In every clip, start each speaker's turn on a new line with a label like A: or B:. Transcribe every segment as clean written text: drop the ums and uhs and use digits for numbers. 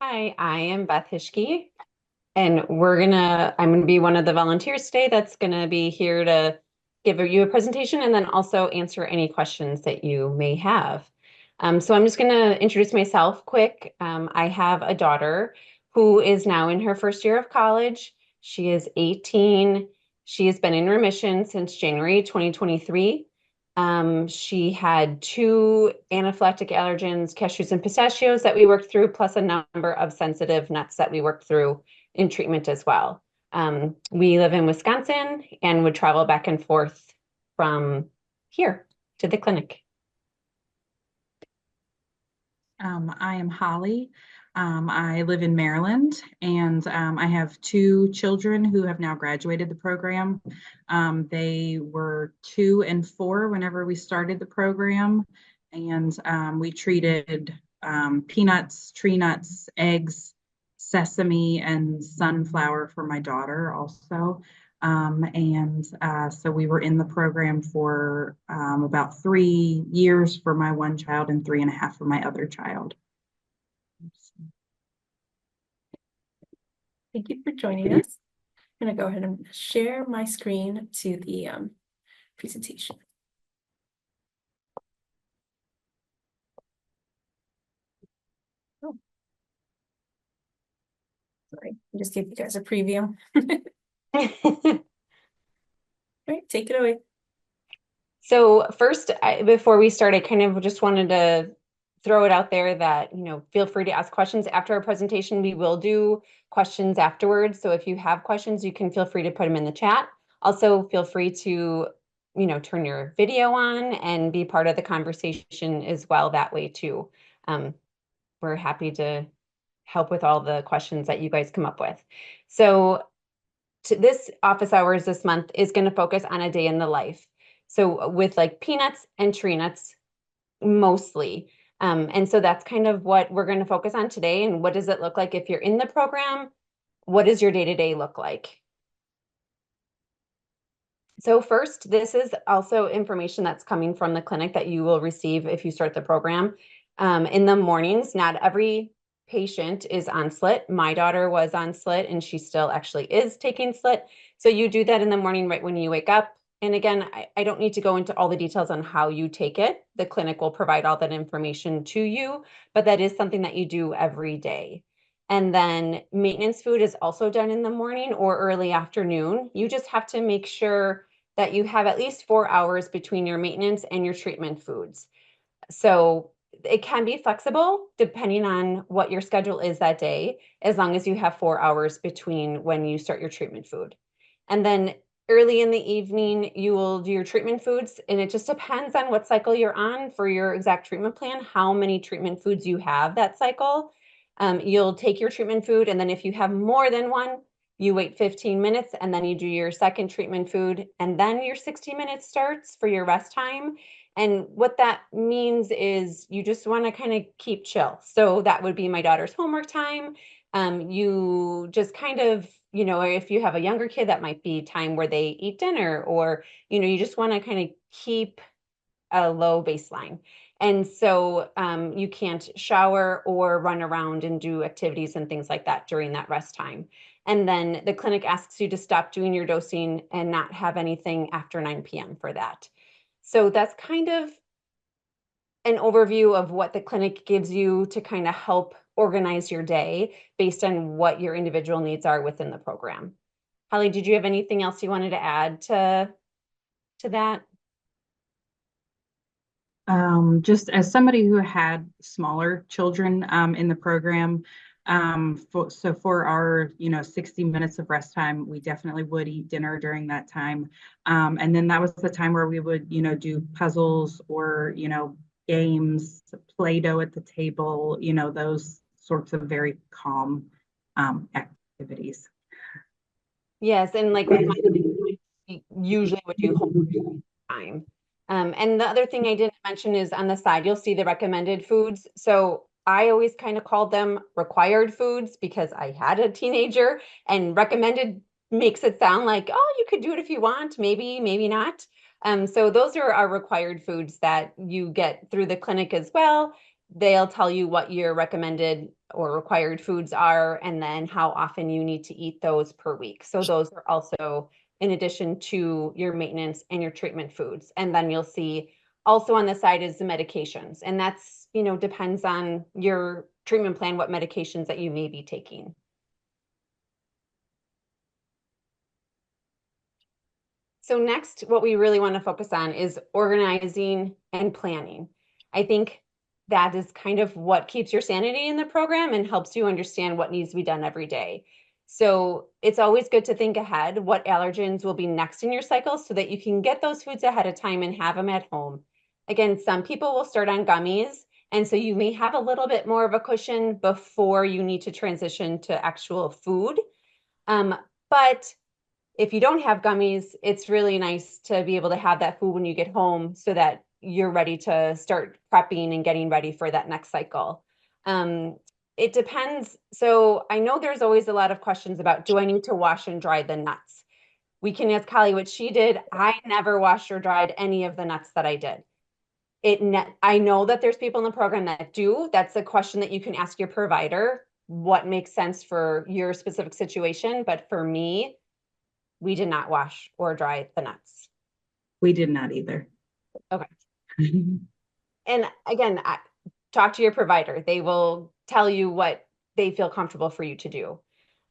A: Hi, I am Beth Hischke, and I'm gonna be one of the volunteers today that's gonna be here to give you a presentation and then also answer any questions that you may have. So I'm just gonna introduce myself quick. I have a daughter who is now in her first year of college. She is 18. She has been in remission since January 2023. She had two anaphylactic allergens, cashews and pistachios that we worked through, plus a number of sensitive nuts that we worked through in treatment as well. We live in Wisconsin and would travel back and forth from here to the clinic.
B: I am Holly. I live in Maryland, and I have two children who have now graduated the program. They were 2 and 4 whenever we started the program, and we treated peanuts, tree nuts, eggs, sesame, and sunflower for my daughter also. So we were in the program for about 3 years for my one child and 3.5 for my other child.
C: Thank you for joining us. I'm going to go ahead and share my screen to the presentation. Oh, sorry, I'll just give you guys a preview. All right, take it away.
A: So first, before we start, I kind of just wanted to throw it out there that, feel free to ask questions after our presentation. We will do questions afterwards. So if you have questions, you can feel free to put them in the chat. Also, feel free to, turn your video on and be part of the conversation as well that way too. We're happy to help with all the questions that you guys come up with. So this office hours this month is going to focus on a day in the life. So with like peanuts and tree nuts mostly. And so that's kind of what we're going to focus on today. And what does it look like if you're in the program? What does your day-to-day look like? So first, this is also information that's coming from the clinic that you will receive if you start the program. In the mornings, not every patient is on SLIT. My daughter was on SLIT and she still actually is taking SLIT. So you do that in the morning right when you wake up. And again, I don't need to go into all the details on how you take it. The clinic will provide all that information to you, but that is something that you do every day. And then maintenance food is also done in the morning or early afternoon. You just have to make sure that you have at least 4 hours between your maintenance and your treatment foods. So it can be flexible depending on what your schedule is that day, as long as you have 4 hours between when you start your treatment food. And then early in the evening, you will do your treatment foods, and it just depends on what cycle you're on for your exact treatment plan, how many treatment foods you have that cycle. You'll take your treatment food, and then if you have more than one, you wait 15 minutes and then you do your second treatment food, and then your 60 minutes starts for your rest time. And what that means is you just want to kind of keep chill. So that would be my daughter's homework time. You just kind of, if you have a younger kid, that might be time where they eat dinner, or, you just want to kind of keep a low baseline. And so you can't shower or run around and do activities and things like that during that rest time. And then the clinic asks you to stop doing your dosing and not have anything after 9 p.m. for that. So that's kind of an overview of what the clinic gives you to kind of help organize your day based on what your individual needs are within the program. Holly, did you have anything else you wanted to add to that?
B: Just as somebody who had smaller children in the program, for our 60 minutes of rest time, we definitely would eat dinner during that time. And then that was the time where we would do puzzles or games, Play-Doh at the table, those sorts of very calm activities.
A: Yes, and like with my usually would do homework time. And the other thing I didn't mention is on the side, you'll see the recommended foods. So I always kind of called them required foods because I had a teenager, and recommended makes it sound like, oh, you could do it if you want, maybe, maybe not. So those are our required foods that you get through the clinic as well. they'll tell you what your recommended or required foods are, and then how often you need to eat those per week. So those are also in addition to your maintenance and your treatment foods. And then you'll see also on the side is the medications. And that's, depends on your treatment plan, what medications that you may be taking. So next, what we really want to focus on is organizing and planning. I think that is kind of what keeps your sanity in the program and helps you understand what needs to be done every day. So it's always good to think ahead what allergens will be next in your cycle so that you can get those foods ahead of time and have them at home. Again, some people will start on gummies, and so you may have a little bit more of a cushion before you need to transition to actual food. But if you don't have gummies, it's really nice to be able to have that food when you get home so that you're ready to start prepping and getting ready for that next cycle. It depends. So I know there's always a lot of questions about, do I need to wash and dry the nuts? We can ask Callie what she did. I never washed or dried any of the nuts that I did. I know that there's people in the program that do. That's a question that you can ask your provider, what makes sense for your specific situation. But for me, we did not wash or dry the nuts.
B: We did not either.
A: Okay. And again, talk to your provider. They will tell you what they feel comfortable for you to do.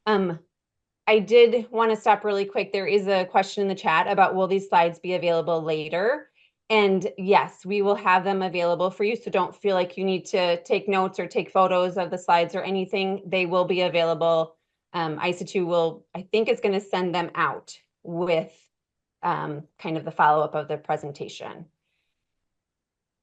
A: I did want to stop really quick. There is a question in the chat about, will these slides be available later? And yes, we will have them available for you. So don't feel like you need to take notes or take photos of the slides or anything. They will be available. ISA2 will, I think, is going to send them out with kind of the follow-up of the presentation.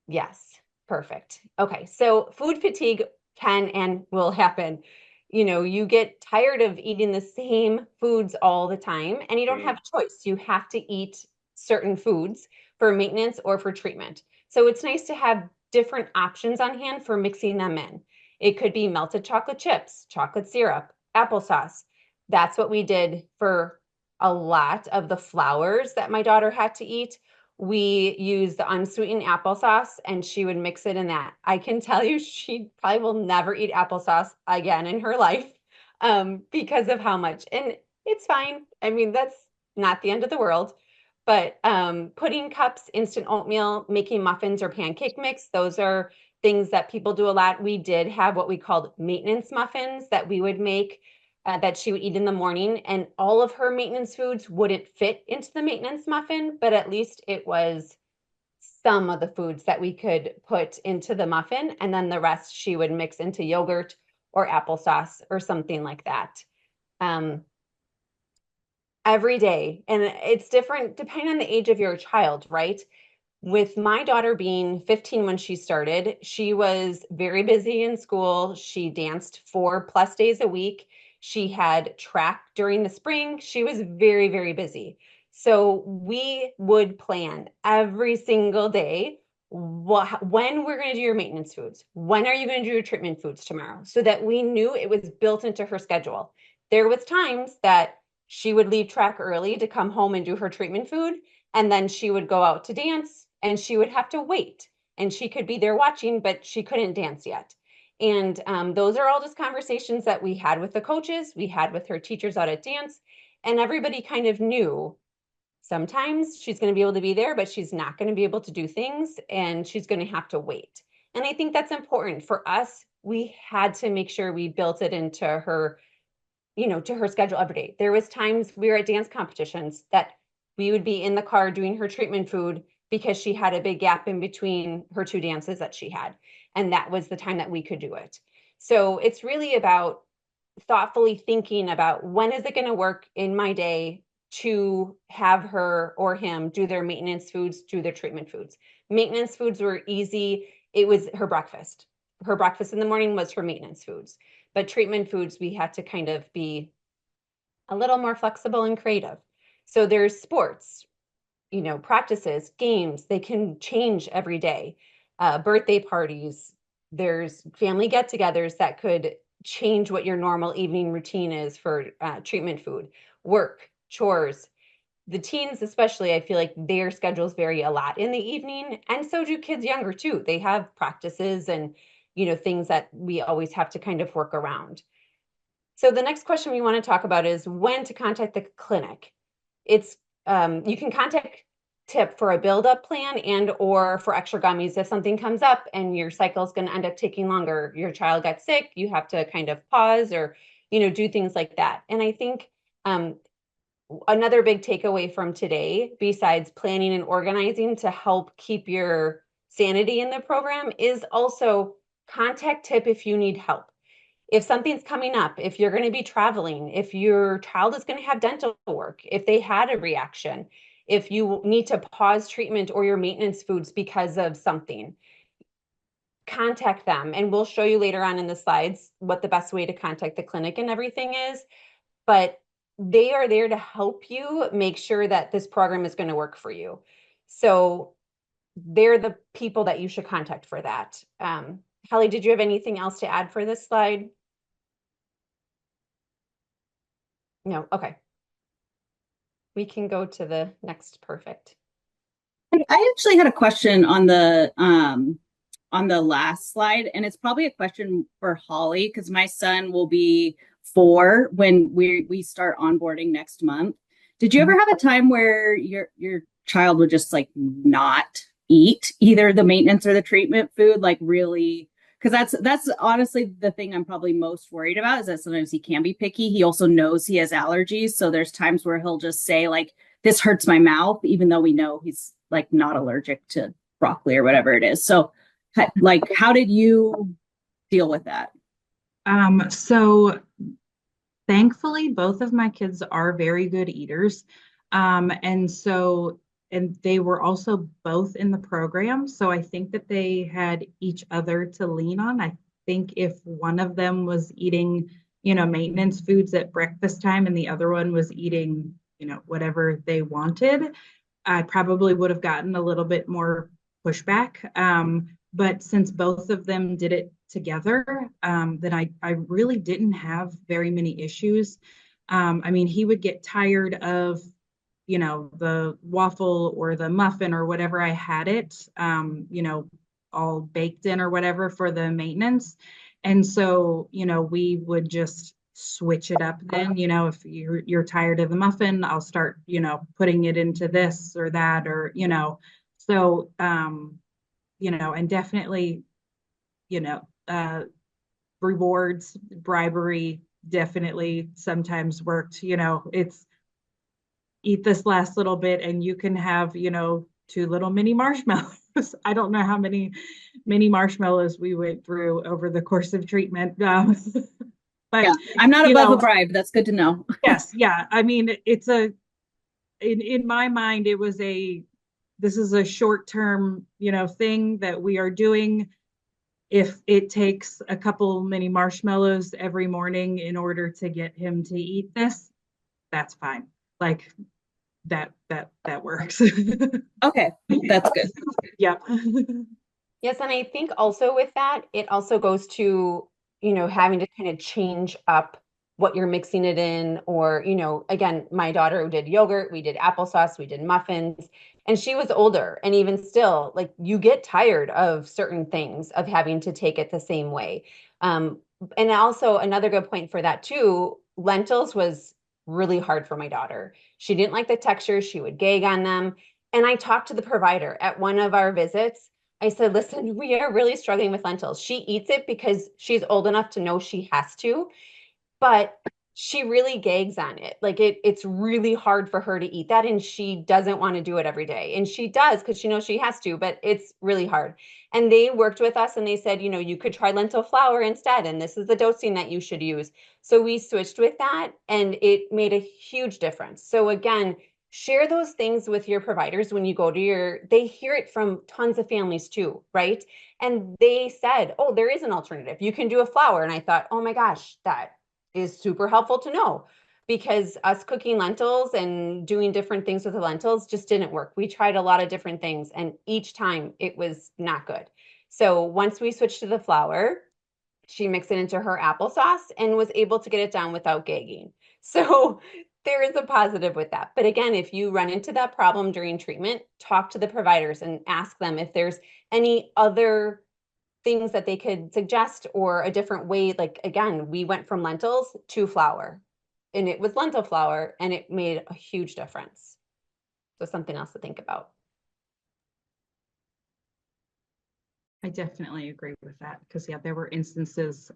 A: Yes, perfect. Okay, so food fatigue can and will happen. You get tired of eating the same foods all the time, and you don't have a choice. You have to eat certain foods for maintenance or for treatment. So it's nice to have different options on hand for mixing them in. It could be melted chocolate chips, chocolate syrup, applesauce. That's what we did for a lot of the flours that my daughter had to eat. We used the unsweetened applesauce and she would mix it in that. I can tell you she probably will never eat applesauce again in her life because of how much. And it's fine. I mean, that's not the end of the world. But pudding cups, instant oatmeal, making muffins or pancake mix, those are things that people do a lot. We did have what we called maintenance muffins that we would make that she would eat in the morning, and all of her maintenance foods wouldn't fit into the maintenance muffin, but at least it was some of the foods that we could put into the muffin, and then the rest she would mix into yogurt or applesauce or something like that. Every day, and it's different depending on the age of your child, right? With my daughter being 15 when she started, she was very busy in school. She danced 4+ days a week. She had track during the spring. She was very, very busy. So we would plan every single day when we're going to do your maintenance foods. When are you going to do your treatment foods tomorrow? So that we knew it was built into her schedule. There was times that she would leave track early to come home and do her treatment food, and then she would go out to dance and she would have to wait, and she could be there watching, but she couldn't dance yet. And those are all just conversations that we had with the coaches, we had with her teachers out at dance, and everybody kind of knew sometimes she's going to be able to be there, but she's not going to be able to do things, and she's going to have to wait. And I think that's important for us. We had to make sure we built it into her, to her schedule every day. There was times we were at dance competitions that we would be in the car doing her treatment food because she had a big gap in between her 2 dances that she had. And that was the time that we could do it. So it's really about thoughtfully thinking about, when is it going to work in my day to have her or him do their maintenance foods, do their treatment foods. Maintenance foods were easy. It was her breakfast. Her breakfast in the morning was her maintenance foods. But treatment foods, we had to kind of be a little more flexible and creative. So there's sports, practices, games, they can change every day. Birthday parties, there's family get-togethers that could change what your normal evening routine is for treatment food. Work, chores. The teens especially, I feel like their schedules vary a lot in the evening, and so do kids younger too. They have practices and things that we always have to kind of work around. So the next question we want to talk about is when to contact the clinic. It's you can contact TIP for a build-up plan and or for extra gummies if something comes up and your cycle is going to end up taking longer. Your child got sick, you have to kind of pause or do things like that. And I think another big takeaway from today, besides planning and organizing to help keep your sanity in the program, is also contact TIP if you need help. If something's coming up, if you're going to be traveling, if your child is going to have dental work, if they had a reaction, if you need to pause treatment or your maintenance foods because of something, contact them. And we'll show you later on in the slides what the best way to contact the clinic and everything is. But they are there to help you make sure that this program is going to work for you. So they're the people that you should contact for that. Hallie, did you have anything else to add for this slide? No, okay. We can go to the next, perfect.
D: I actually had a question on the last slide, and it's probably a question for Holly because my son will be 4 when we start onboarding next month. Did you ever have a time where your child would just like not eat either the maintenance or the treatment food, like really? Because that's honestly the thing I'm probably most worried about is that sometimes he can be picky. He also knows he has allergies. So there's times where he'll just say like, this hurts my mouth, even though we know he's like not allergic to broccoli or whatever it is. So like, how did you deal with that?
B: So thankfully, both of my kids are very good eaters. And they were also both in the program. So I think that they had each other to lean on. I think if one of them was eating, maintenance foods at breakfast time and the other one was eating, whatever they wanted, I probably would have gotten a little bit more pushback. But since both of them did it together, then I really didn't have very many issues. I mean, he would get tired of the waffle or the muffin or whatever I had it, all baked in or whatever for the maintenance. And so, we would just switch it up then, if you're tired of the muffin, I'll start, putting it into this or that, or, so, and definitely, rewards, bribery definitely sometimes worked, it's, eat this last little bit and you can have, 2 little mini marshmallows. I don't know how many mini marshmallows we went through over the course of treatment. But
D: yeah, I'm not above a bribe. That's good to know.
B: Yes. Yeah. I mean, it's in my mind, this is a short-term, thing that we are doing. If it takes a couple mini marshmallows every morning in order to get him to eat this, that's fine. Like, that works.
D: Okay, that's good.
B: Yeah.
A: Yes, and I think also with that, it also goes to, having to kind of change up what you're mixing it in, or, again, my daughter did yogurt, we did applesauce, we did muffins, and she was older. And even still, like, you get tired of certain things, of having to take it the same way. And also another good point for that too, lentils was really hard for my daughter. She didn't like the texture. She would gag on them. And I talked to the provider at one of our visits. I said, listen, we are really struggling with lentils. She eats it because she's old enough to know she has to, but she really gags on it. Like it's really hard for her to eat that. And she doesn't want to do it every day. And she does because she knows she has to, but it's really hard. And they worked with us and they said, you could try lentil flour instead. And this is the dosing that you should use. So we switched with that and it made a huge difference. So again, share those things with your providers when you go to they hear it from tons of families too, right? And they said, oh, there is an alternative. You can do a flour. And I thought, oh my gosh, that is super helpful to know, because us cooking lentils and doing different things with the lentils just didn't work. We tried a lot of different things and each time it was not good. So once we switched to the flour, she mixed it into her applesauce and was able to get it down without gagging. So there is a positive with that. But again, if you run into that problem during treatment, talk to the providers and ask them if there's any other things that they could suggest or a different way. Like, again, we went from lentils to flour, and it was lentil flour, and it made a huge difference. So something else to think about.
B: I definitely agree with that because yeah, there were instances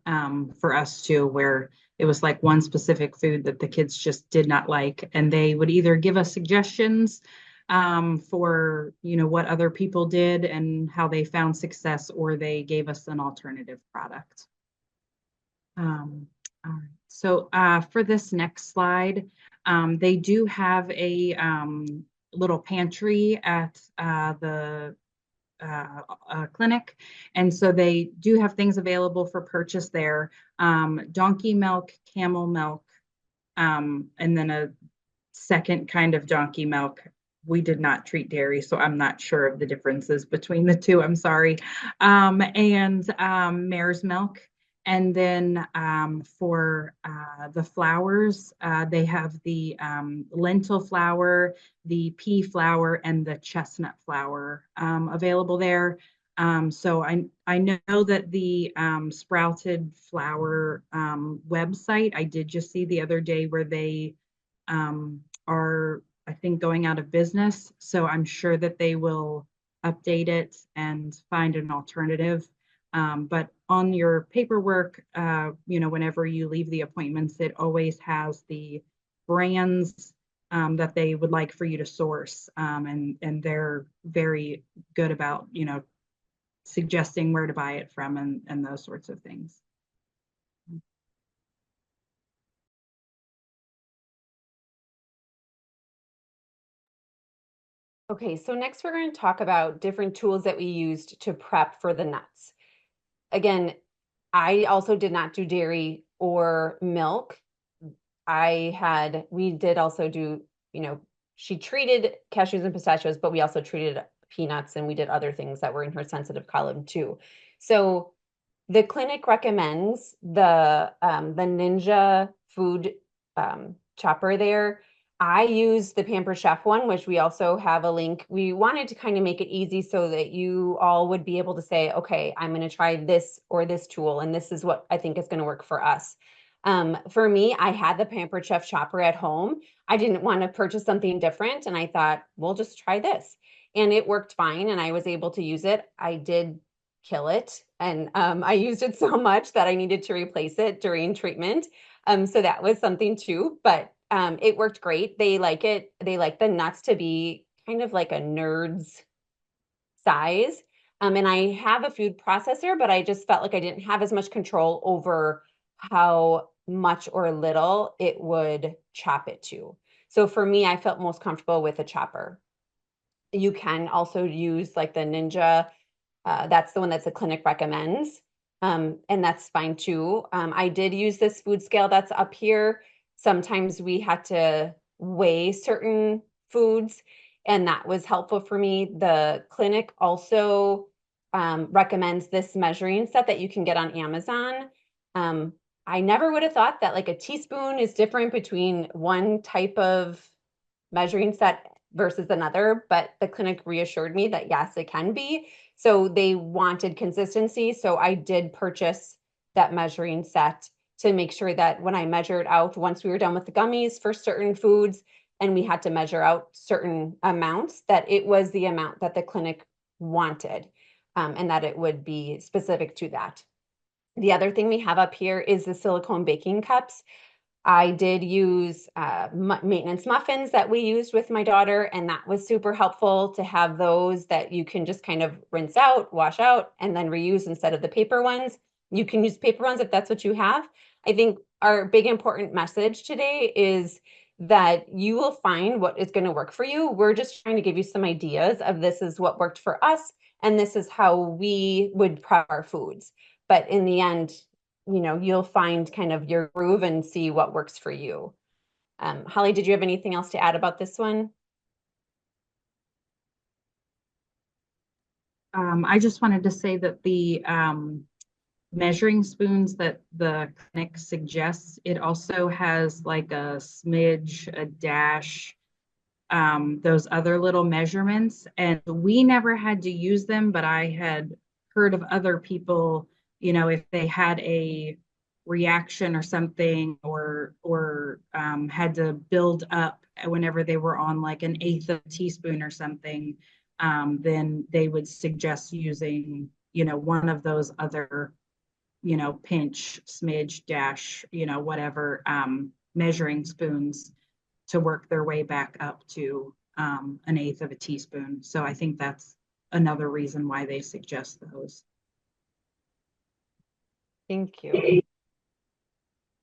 B: for us too where it was like one specific food that the kids just did not like, and they would either give us suggestions for what other people did and how they found success, or they gave us an alternative product. All right. So for this next slide, they do have a little pantry at the clinic. And so they do have things available for purchase there. Donkey milk, camel milk, and then a second kind of donkey milk. We did not treat dairy, so I'm not sure of the differences between the two. I'm sorry. And mare's milk. And then for the flours, they have the lentil flour, the pea flour, and the chestnut flour available there. So I know that the Sprouted Flour website, I did just see the other day where they are, I think, going out of business. So I'm sure that they will update it and find an alternative. But on your paperwork, whenever you leave the appointments, it always has the brands that they would like for you to source. And they're very good about, suggesting where to buy it from and those sorts of things.
A: Okay, so next we're going to talk about different tools that we used to prep for the nuts. Again, I also did not do dairy or milk. We did also do, she treated cashews and pistachios, but we also treated peanuts, and we did other things that were in her sensitive column too. So the clinic recommends the Ninja food chopper there. I used the Pamper Chef one, which we also have a link. We wanted to kind of make it easy so that you all would be able to say, okay, I'm going to try this or this tool, and this is what I think is going to work for us. For me, I had the Pamper Chef chopper at home. I didn't want to purchase something different, and I thought, we'll just try this. And it worked fine, and I was able to use it. I did kill it, and I used it so much that I needed to replace it during treatment. So that was something too, but it worked great. They like it. They like the nuts to be kind of like a nerd's size. And I have a food processor, but I just felt like I didn't have as much control over how much or little it would chop it to. So for me, I felt most comfortable with a chopper. You can also use like the Ninja. That's the one that the clinic recommends. And that's fine too. I did use this food scale that's up here. Sometimes we had to weigh certain foods, and that was helpful for me. The clinic also recommends this measuring set that you can get on Amazon. I never would have thought that like a teaspoon is different between one type of measuring set versus another, but the clinic reassured me that yes, it can be. So they wanted consistency. So I did purchase that measuring set to make sure that when I measured out, once we were done with the gummies for certain foods and we had to measure out certain amounts, that it was the amount that the clinic wanted, and that it would be specific to that. The other thing we have up here is the silicone baking cups. I did use maintenance muffins that we used with my daughter, and that was super helpful to have those that you can just kind of rinse out, wash out, and then reuse instead of the paper ones. You can use paper ones if that's what you have. I think our big important message today is that you will find what is going to work for you. We're just trying to give you some ideas of this is what worked for us, and this is how we would prep our foods. But in the end, you'll find kind of your groove and see what works for you. Holly, did you have anything else to add about this one?
B: I just wanted to say that the measuring spoons that the clinic suggests, it also has like a smidge, a dash, those other little measurements. And we never had to use them, but I had heard of other people, if they had a reaction or something, or had to build up whenever they were on like an eighth of a teaspoon or something, then they would suggest using, one of those other, pinch, smidge, dash, whatever, measuring spoons to work their way back up to an eighth of a teaspoon. So I think that's another reason why they suggest those.
A: Thank you.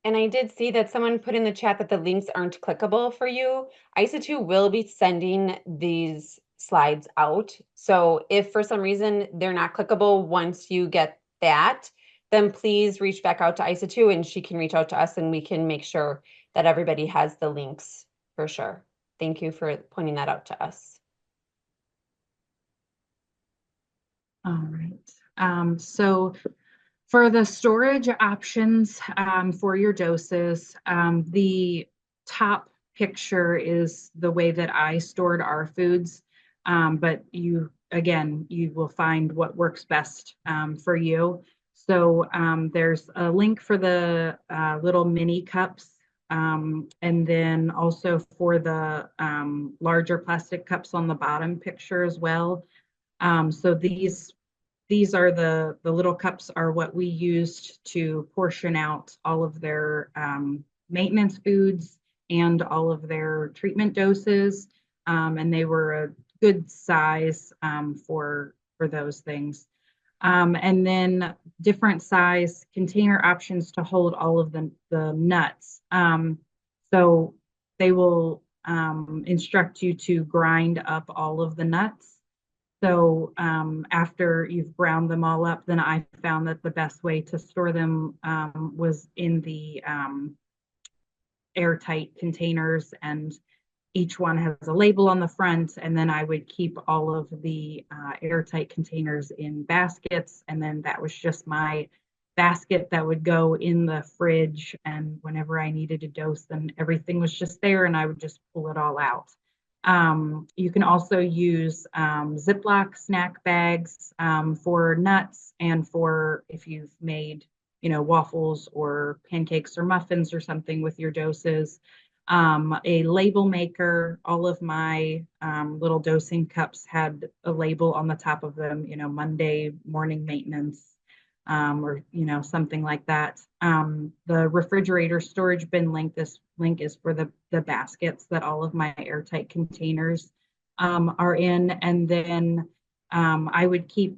A: And I did see that someone put in the chat that the links aren't clickable for you. ISA2 will be sending these slides out. So if for some reason they're not clickable once you get that, then please reach back out to ISA2 and she can reach out to us and we can make sure that everybody has the links for sure. Thank you for pointing that out to us.
B: All right. So for the storage options for your doses, the top picture is the way that I stored our foods. But you will find what works best for you. So there's a link for the little mini cups, and then also for the larger plastic cups on the bottom picture as well. So these are the little cups are what we used to portion out all of their maintenance foods and all of their treatment doses. And they were a good size for those things. And then different size container options to hold all of the nuts. So they will instruct you to grind up all of the nuts. So after you've ground them all up, then I found that the best way to store them was in the airtight containers, and each one has a label on the front. And then I would keep all of the airtight containers in baskets. And then that was just my basket that would go in the fridge. And whenever I needed a dose, then everything was just there and I would just pull it all out. You can also use Ziploc snack bags for nuts and for if you've made, waffles or pancakes or muffins or something with your doses. A label maker, all of my little dosing cups had a label on the top of them, Monday morning maintenance, or, something like that. The refrigerator storage bin link, this link is for the baskets that all of my airtight containers are in. And then I would keep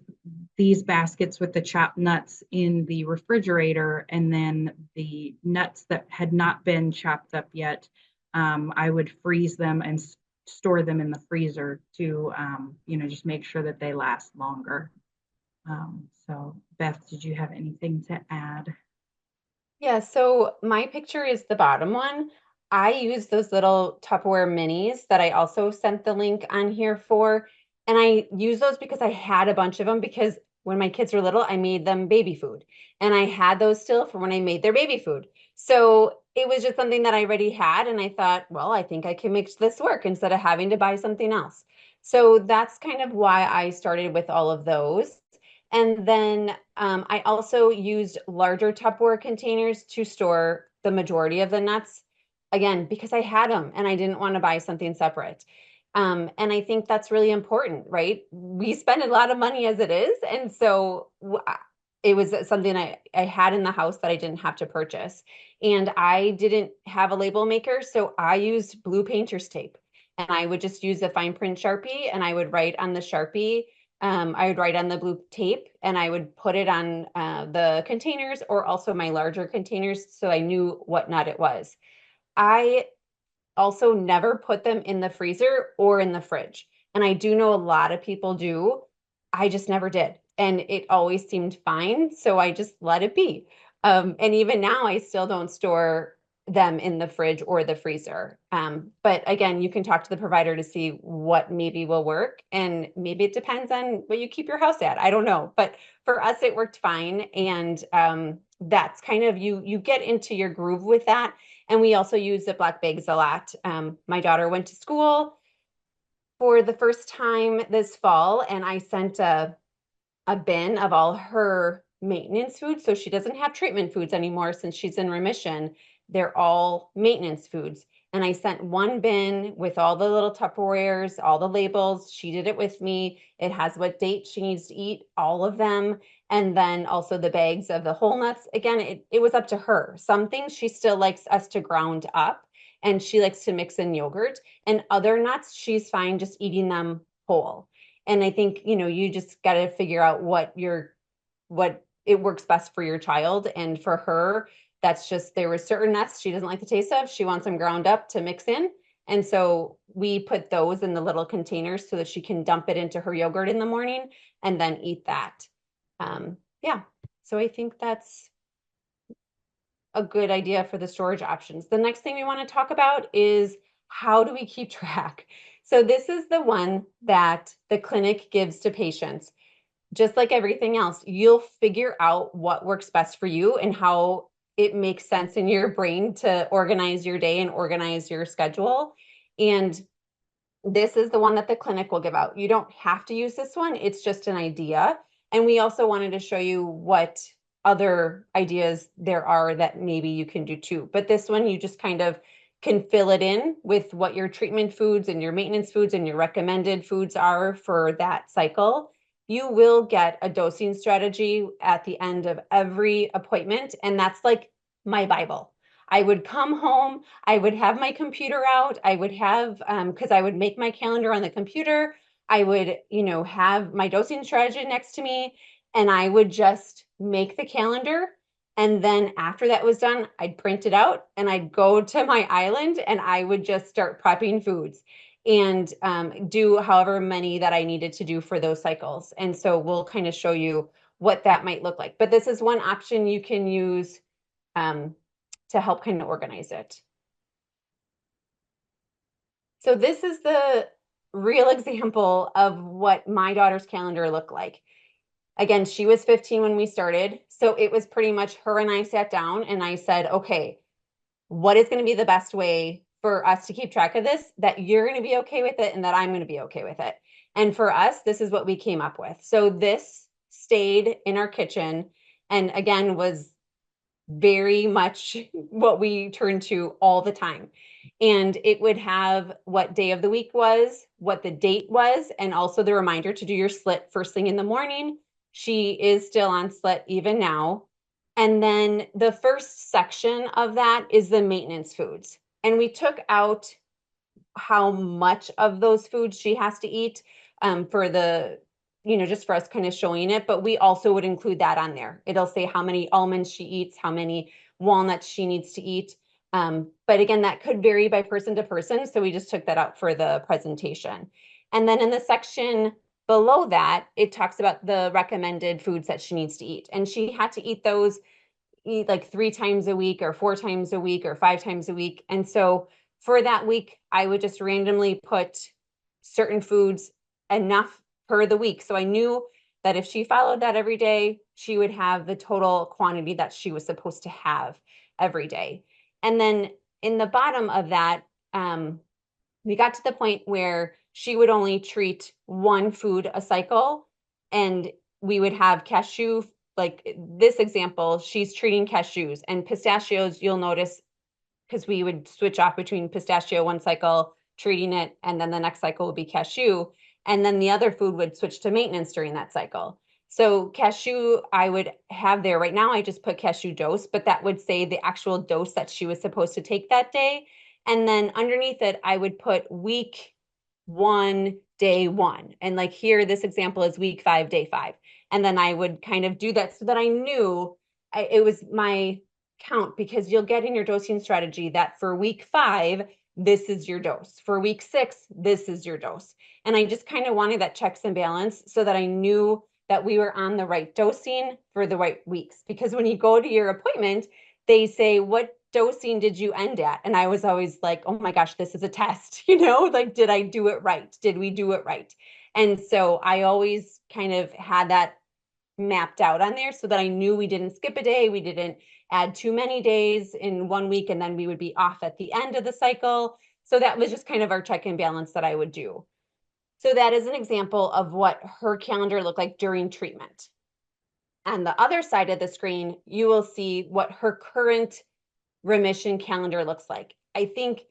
B: these baskets with the chopped nuts in the refrigerator, and then the nuts that had not been chopped up yet, I would freeze them and store them in the freezer to, just make sure that they last longer. So Beth, did you have anything to add?
A: Yeah, so my picture is the bottom one. I use those little Tupperware minis that I also sent the link on here for. And I use those because I had a bunch of them because when my kids were little, I made them baby food. And I had those still for when I made their baby food. So it was just something that I already had. And I thought, well, I think I can make this work instead of having to buy something else. So that's kind of why I started with all of those. And then I also used larger Tupperware containers to store the majority of the nuts, again, because I had them and I didn't want to buy something separate. And I think that's really important, right? We spend a lot of money as it is. And so it was something I had in the house that I didn't have to purchase. And I didn't have a label maker, so I used blue painter's tape. And I would just use a fine print Sharpie and I would write on the Sharpie. I would write on the blue tape and I would put it on the containers or also my larger containers so I knew what nut it was. I also never put them in the freezer or in the fridge. And I do know a lot of people do. I just never did. And it always seemed fine. So I just let it be. And even now, I still don't store them in the fridge or the freezer. But again, you can talk to the provider to see what maybe will work. And maybe it depends on what you keep your house at. I don't know. But for us, it worked fine. And that's kind of you get into your groove with that. And we also use Ziploc bags a lot. My daughter went to school for the first time this fall, and I sent a a bin of all her maintenance foods. So she doesn't have treatment foods anymore since she's in remission. They're all maintenance foods. And I sent one bin with all the little Tupperwares, all the labels. She did it with me. It has what date she needs to eat, all of them. And then also the bags of the whole nuts. Again, it was up to her. Some things she still likes us to ground up, and she likes to mix in yogurt. And other nuts, she's fine just eating them whole. And I think, you just got to figure out what it works best for your child. And for her, that's just, there were certain nuts she doesn't like the taste of. She wants them ground up to mix in. And so we put those in the little containers so that she can dump it into her yogurt in the morning and then eat that. Yeah, so I think that's a good idea for the storage options. The next thing we want to talk about is, how do we keep track? So this is the one that the clinic gives to patients. Just like everything else, you'll figure out what works best for you and how it makes sense in your brain to organize your day and organize your schedule. And this is the one that the clinic will give out. You don't have to use this one. It's just an idea. And we also wanted to show you what other ideas there are that maybe you can do too. But this one, you just kind of can fill it in with what your treatment foods and your maintenance foods and your recommended foods are for that cycle. You will get a dosing strategy at the end of every appointment. And that's like my Bible. I would come home, I would have my computer out, I would have, because I would make my calendar on the computer, I would, have my dosing strategy next to me, and I would just make the calendar. And then after that was done, I'd print it out and I'd go to my island and I would just start prepping foods and do however many that I needed to do for those cycles. And so we'll kind of show you what that might look like. But this is one option you can use to help kind of organize it. So this is the real example of what my daughter's calendar looked like. Again, she was 15 when we started. So it was pretty much her and I sat down and I said, okay, what is going to be the best way for us to keep track of this, that you're going to be okay with it and that I'm going to be okay with it. And for us, this is what we came up with. So this stayed in our kitchen and again was very much what we turn to all the time. And it would have what day of the week was, what the date was, and also the reminder to do your slit first thing in the morning. She is still on slit even now. And then the first section of that is the maintenance foods. And we took out how much of those foods she has to eat for the, just for us kind of showing it, but we also would include that on there. It'll say how many almonds she eats, how many walnuts she needs to eat. But again, that could vary by person to person. So we just took that out for the presentation. And then in the section below that, it talks about the recommended foods that she needs to eat. And she had to eat those like 3 times a week or 4 times a week or 5 times a week. And so for that week, I would just randomly put certain foods enough per the week. So I knew that if she followed that every day, she would have the total quantity that she was supposed to have every day. And then in the bottom of that, we got to the point where she would only treat one food a cycle, and we would have cashew, like this example, she's treating cashews and pistachios. You'll notice, because we would switch off between pistachio one cycle, treating it, and then the next cycle would be cashew. And then the other food would switch to maintenance during that cycle. So cashew, I would have there right now, I just put cashew dose, but that would say the actual dose that she was supposed to take that day. And then underneath it, I would put week 1, day 1. And like here, this example is week 5, day 5. And then I would kind of do that so that I knew it was my count, because you'll get in your dosing strategy that for week 5, this is your dose. For week 6, this is your dose. And I just kind of wanted that checks and balance so that I knew that we were on the right dosing for the right weeks. Because when you go to your appointment, they say, what dosing did you end at? And I was always like, oh my gosh, this is a test, like, did I do it right? Did we do it right? And so I always kind of had that mapped out on there so that I knew we didn't skip a day, we didn't add too many days in one week, and then we would be off at the end of the cycle. So that was just kind of our check and balance that I would do. So that is an example of what her calendar looked like during treatment. On the other side of the screen, you will see what her current remission calendar looks like. I think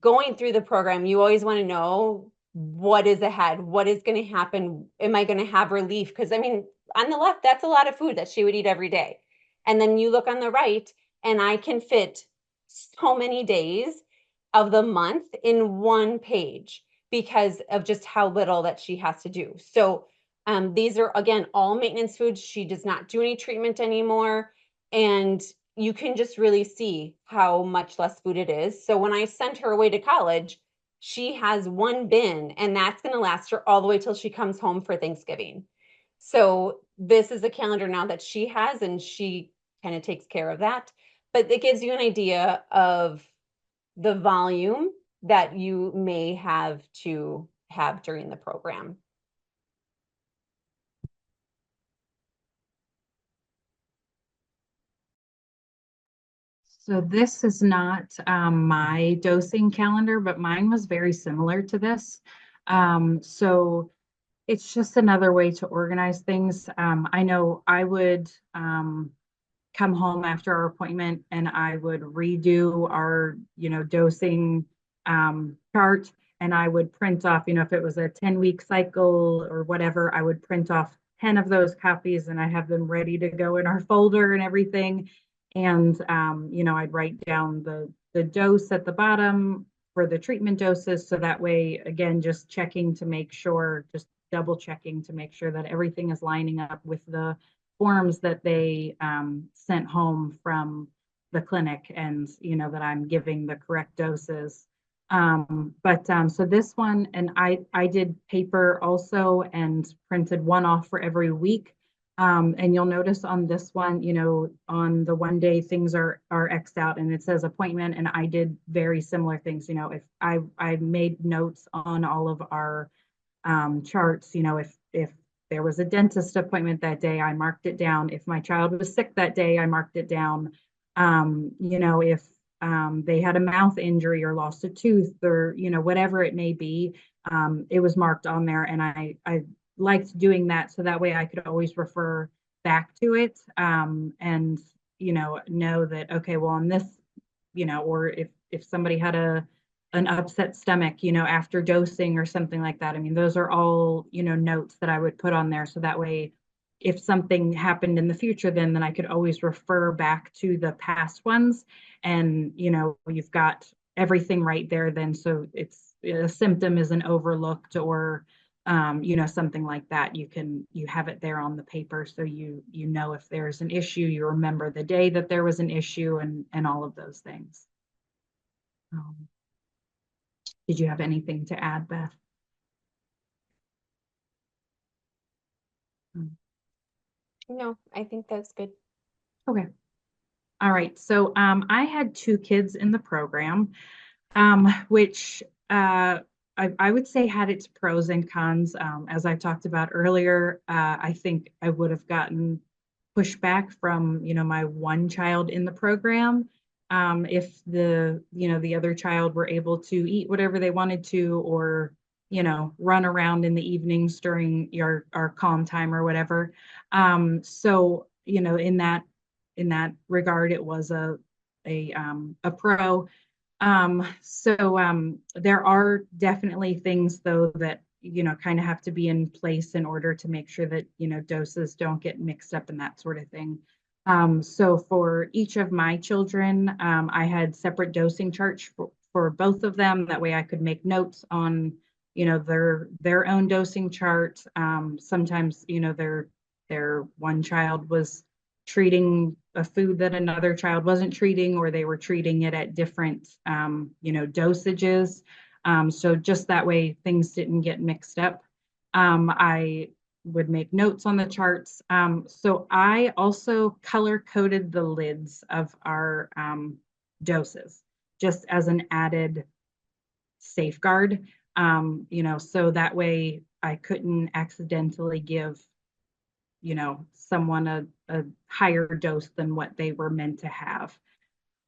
A: going through the program, you always want to know what is ahead, what is going to happen. Am I going to have relief? Because I mean, on the left, that's a lot of food that she would eat every day. And then you look on the right, and I can fit so many days of the month in one page because of just how little that she has to do. So these are, again, all maintenance foods. She does not do any treatment anymore. And you can just really see how much less food it is. So when I sent her away to college, she has one bin, and that's going to last her all the way till she comes home for Thanksgiving. So this is a calendar now that she has, and she kind of takes care of that. But it gives you an idea of the volume that you may have to have during the program.
B: So this is not my dosing calendar, but mine was very similar to this. So it's just another way to organize things. I know I would come home after our appointment and I would redo our, dosing chart, and I would print off, if it was a 10-week cycle or whatever, I would print off 10 of those copies and I have them ready to go in our folder and everything. And, I'd write down the dose at the bottom for the treatment doses. So that way, again, just checking to make sure, just double checking to make sure that everything is lining up with the forms that they sent home from the clinic, and that I'm giving the correct doses. So this one, and I did paper also and printed one off for every week. And you'll notice on this one, on the one day things are X'd out and it says appointment, and I did very similar things. If I made notes on all of our charts, if there was a dentist appointment that day, I marked it down. If my child was sick that day, I marked it down. If they had a mouth injury or lost a tooth, or whatever it may be, it was marked on there, and I liked doing that so that way I could always refer back to it, and know that, okay, well, on this, or if somebody had an upset stomach, after dosing or something like that. I mean, those are all, notes that I would put on there. So that way, if something happened in the future, then I could always refer back to the past ones. And, you've got everything right there then. So it's a symptom isn't overlooked, or, something like that. You have it there on the paper. So if there's an issue, you remember the day that there was an issue, and all of those things. Did you have anything to add, Beth?
A: No, I think that's good.
B: Okay. All right. So I had 2 kids in the program, which I would say had its pros and cons. As I talked about earlier, I think I would have gotten pushback from, my one child in the program. If the other child were able to eat whatever they wanted to, or, run around in the evenings during our calm time or whatever. So, in that regard, it was a pro. There are definitely things though that, kind of have to be in place in order to make sure that, doses don't get mixed up and that sort of thing. So for each of my children, I had separate dosing charts for both of them. That way I could make notes on, their own dosing chart. Sometimes, their one child was treating a food that another child wasn't treating, or they were treating it at different, dosages. So just that way things didn't get mixed up. I would make notes on the charts. So I also color coded the lids of our doses, just as an added safeguard. So that way I couldn't accidentally give, someone a higher dose than what they were meant to have.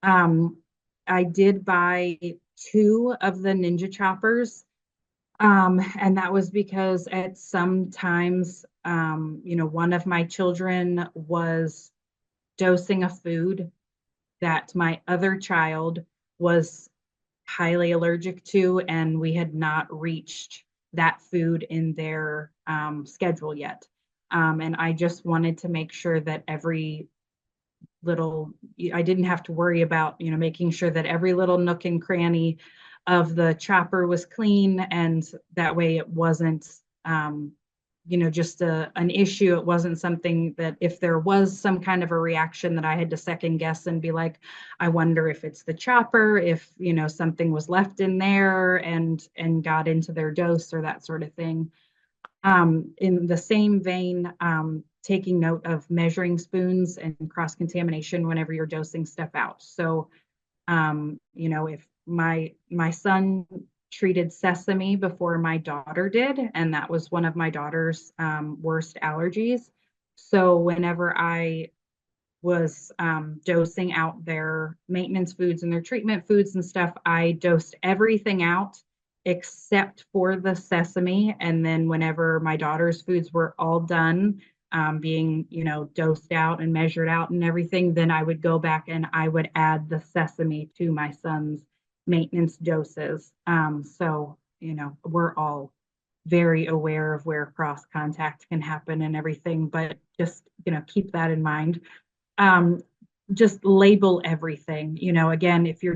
B: I did buy 2 of the Ninja Choppers. And that was because at some times, one of my children was dosing a food that my other child was highly allergic to, and we had not reached that food in their schedule yet. And I just wanted to make sure that I didn't have to worry about, making sure that every little nook and cranny of the chopper was clean. And that way it wasn't, just an issue. It wasn't something that if there was some kind of a reaction that I had to second guess and be like, I wonder if it's the chopper, if, something was left in there and got into their dose or that sort of thing. In the same vein, taking note of measuring spoons and cross-contamination whenever you're dosing stuff out. So, if my son treated sesame before my daughter did, and that was one of my daughter's worst allergies. So whenever I was dosing out their maintenance foods and their treatment foods and stuff, I dosed everything out except for the sesame. And then whenever my daughter's foods were all done, being, dosed out and measured out and everything, then I would go back and I would add the sesame to my son's maintenance doses. So, we're all very aware of where cross contact can happen and everything, but just, keep that in mind. Just label everything. Again, if you're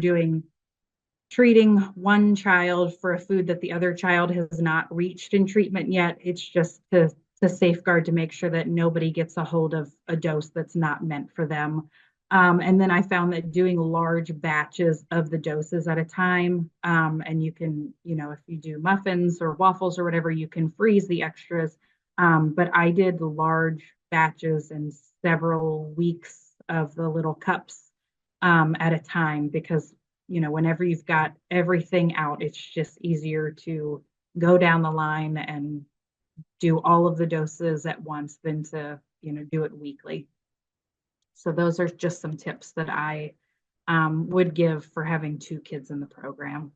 B: treating one child for a food that the other child has not reached in treatment yet, it's just to safeguard, to make sure that nobody gets a hold of a dose that's not meant for them. And then I found that doing large batches of the doses at a time, and you can, if you do muffins or waffles or whatever, you can freeze the extras. But I did large batches and several weeks of the little cups at a time, because whenever you've got everything out, it's just easier to go down the line and do all of the doses at once than to do it weekly. So those are just some tips that I would give for having 2 kids in the program.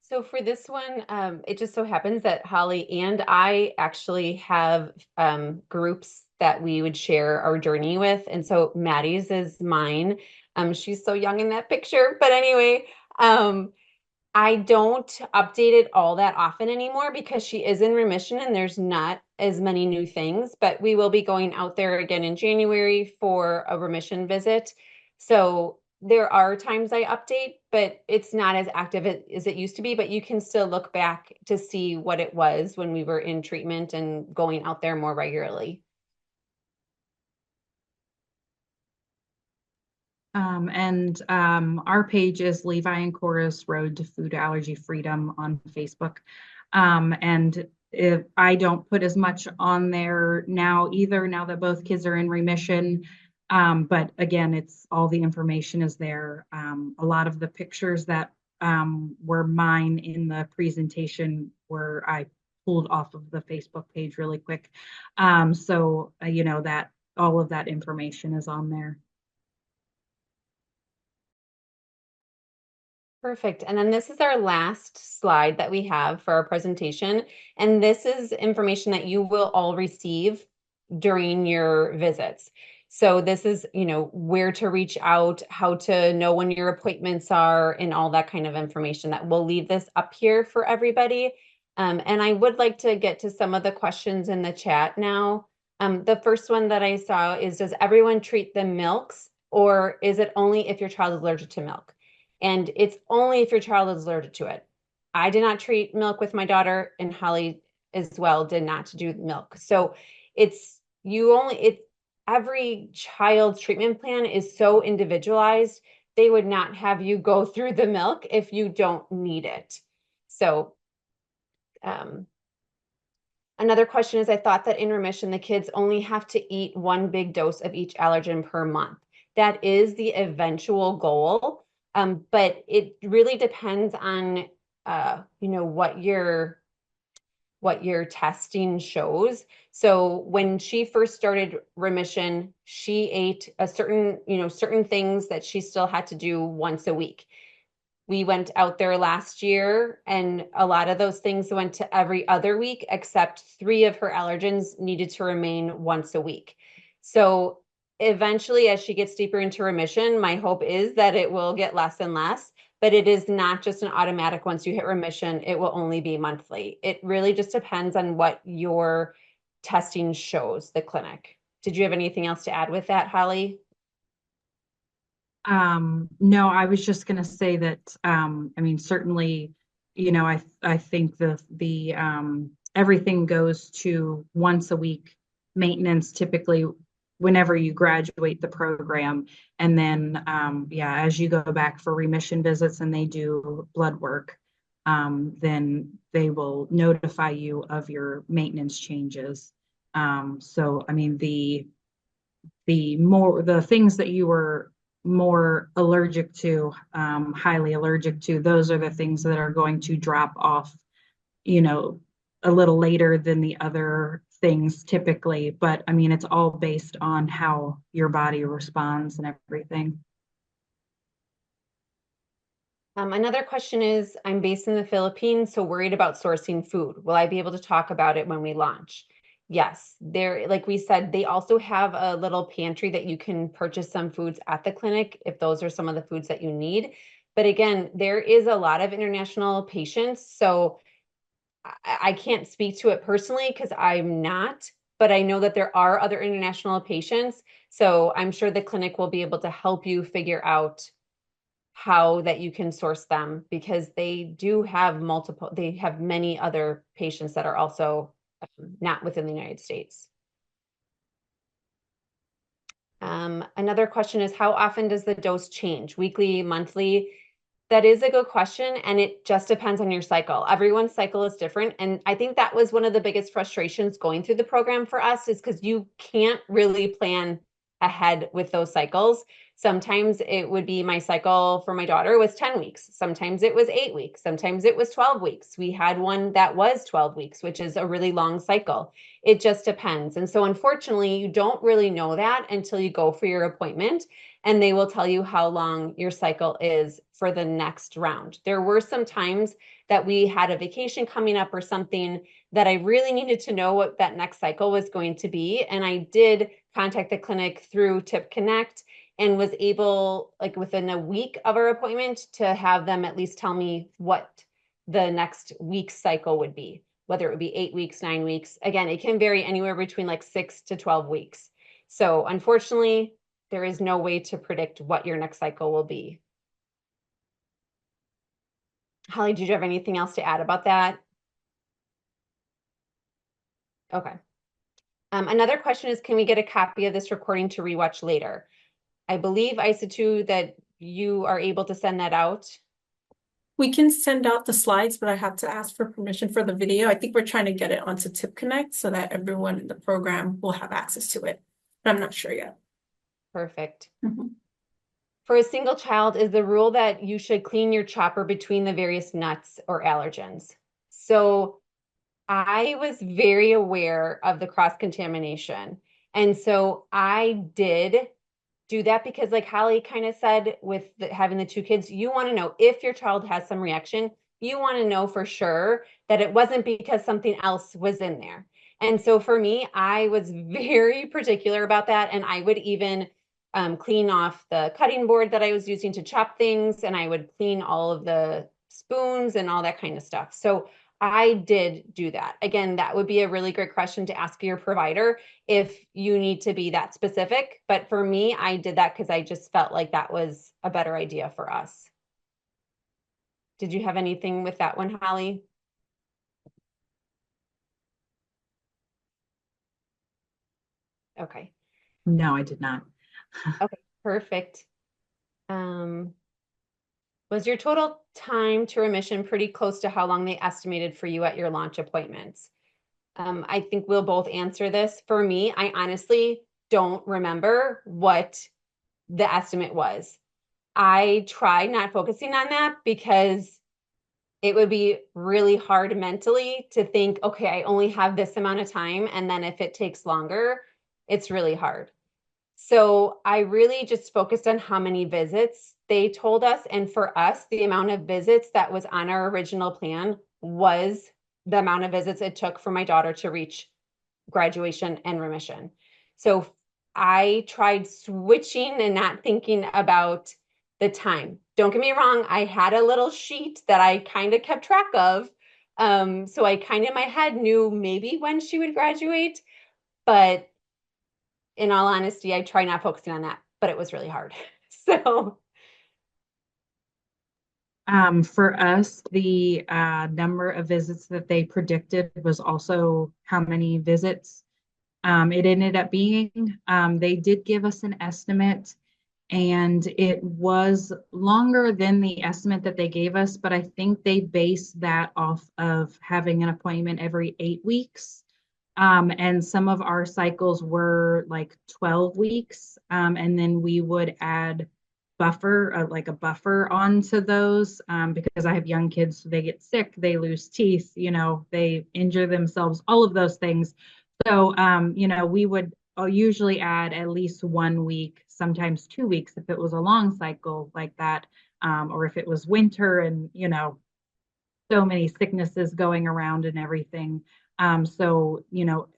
A: So for this one, it just so happens that Holly and I actually have groups that we would share our journey with. And so Maddie's is mine. She's so young in that picture. But anyway, I don't update it all that often anymore because she is in remission and there's not as many new things. But we will be going out there again in January for a remission visit. So there are times I update, but it's not as active as it used to be. But you can still look back to see what it was when we were in treatment and going out there more regularly.
B: Our page is Levi and Cora's Road to Food Allergy Freedom on Facebook. And if I don't put as much on there now either, now that both kids are in remission. But again, it's all the information is there. A lot of the pictures that were mine in the presentation were I pulled off of the Facebook page really quick. So that all of that information is on there.
A: Perfect. And then this is our last slide that we have for our presentation. And this is information that you will all receive during your visits. So this is, where to reach out, how to know when your appointments are, and all that kind of information. That we'll leave this up here for everybody. And I would like to get to some of the questions in the chat now. The first one that I saw is, does everyone treat the milks, or is it only if your child is allergic to milk? And it's only if your child is allergic to it. I did not treat milk with my daughter, and Holly as well did not do milk. So every child's treatment plan is so individualized. They would not have you go through the milk if you don't need it. So another question is, I thought that in remission, the kids only have to eat 1 big dose of each allergen per month. That is the eventual goal. But it really depends on, what what your testing shows. So when she first started remission, she ate a certain, certain things that she still had to do once a week. We went out there last year and a lot of those things went to every other week, except 3 of her allergens needed to remain once a week. So eventually, as she gets deeper into remission, my hope is that it will get less and less, but it is not just an automatic once you hit remission, it will only be monthly. It really just depends on what your testing shows the clinic. Did you have anything else to add with that, Holly?
B: No, I was just going to say that, I mean, certainly, I think everything goes to once a week maintenance, typically whenever you graduate the program. And then, as you go back for remission visits and they do blood work, then they will notify you of your maintenance changes. So, I mean, the things that you were more allergic to, highly allergic to, those are the things that are going to drop off, a little later than the other things typically. But I mean, it's all based on how your body responds and everything.
A: Another question is, I'm based in the Philippines, so worried about sourcing food. Will I be able to talk about it when we launch? Yes, like we said, they also have a little pantry that you can purchase some foods at the clinic if those are some of the foods that you need. But again, there is a lot of international patients, so I can't speak to it personally because I'm not, but I know that there are other international patients. So I'm sure the clinic will be able to help you figure out how that you can source them, because they have many other patients that are also not within the United States. Another question is, how often does the dose change? Weekly, monthly? That is a good question, and it just depends on your cycle. Everyone's cycle is different, and I think that was one of the biggest frustrations going through the program for us, is because you can't really plan ahead with those cycles. Sometimes it would be, my cycle for my daughter was 10 weeks. Sometimes it was 8 weeks. Sometimes it was 12 weeks. We had one that was 12 weeks, which is a really long cycle. It just depends. And so unfortunately, you don't really know that until you go for your appointment and they will tell you how long your cycle is for the next round. There were some times that we had a vacation coming up or something that I really needed to know what that next cycle was going to be. And I did contact the clinic through Tip Connect and was able, like within a week of our appointment, to have them at least tell me what the next week's cycle would be, whether it would be 8 weeks, 9 weeks. Again, it can vary anywhere between like 6 to 12 weeks. So unfortunately, there is no way to predict what your next cycle will be. Holly, did you have anything else to add about that? Okay. Another question is, can we get a copy of this recording to rewatch later? I believe, Isa2, that you are able to send that out.
C: We can send out the slides, but I have to ask for permission for the video. I think we're trying to get it onto Tip Connect so that everyone in the program will have access to it, but I'm not sure yet.
A: Perfect.
C: Mhm.
A: For a single child, is the rule that you should clean your chopper between the various nuts or allergens? So I was very aware of the cross-contamination. And so I did do that because, like Holly kind of said, with having the 2 kids, you want to know if your child has some reaction, you want to know for sure that it wasn't because something else was in there. And so for me, I was very particular about that. And I would even clean off the cutting board that I was using to chop things, and I would clean all of the spoons and all that kind of stuff. So I did do that. Again, that would be a really great question to ask your provider if you need to be that specific. But for me, I did that because I just felt like that was a better idea for us. Did you have anything with that one, Holly? Okay.
B: No, I did not.
A: Okay, perfect. Was your total time to remission pretty close to how long they estimated for you at your launch appointments? I think we'll both answer this. For me, I honestly don't remember what the estimate was. I try not focusing on that because it would be really hard mentally to think, okay, I only have this amount of time. And then if it takes longer, it's really hard. So I really just focused on how many visits they told us. And for us, the amount of visits that was on our original plan was the amount of visits it took for my daughter to reach graduation and remission. So I tried switching and not thinking about the time. Don't get me wrong, I had a little sheet that I kind of kept track of. So I kind of in my head knew maybe when she would graduate, but in all honesty, I try not focusing on that, but it was really hard. So
B: For us, the number of visits that they predicted was also how many visits it ended up being. They did give us an estimate, and it was longer than the estimate that they gave us, but I think they based that off of having an appointment every 8 weeks. And some of our cycles were like 12 weeks. And then we would add like a buffer onto those, because I have young kids, so they get sick, they lose teeth, they injure themselves, all of those things. So, we would usually add at least 1 week, sometimes 2 weeks if it was a long cycle like that, or if it was winter and, so many sicknesses going around and everything. So,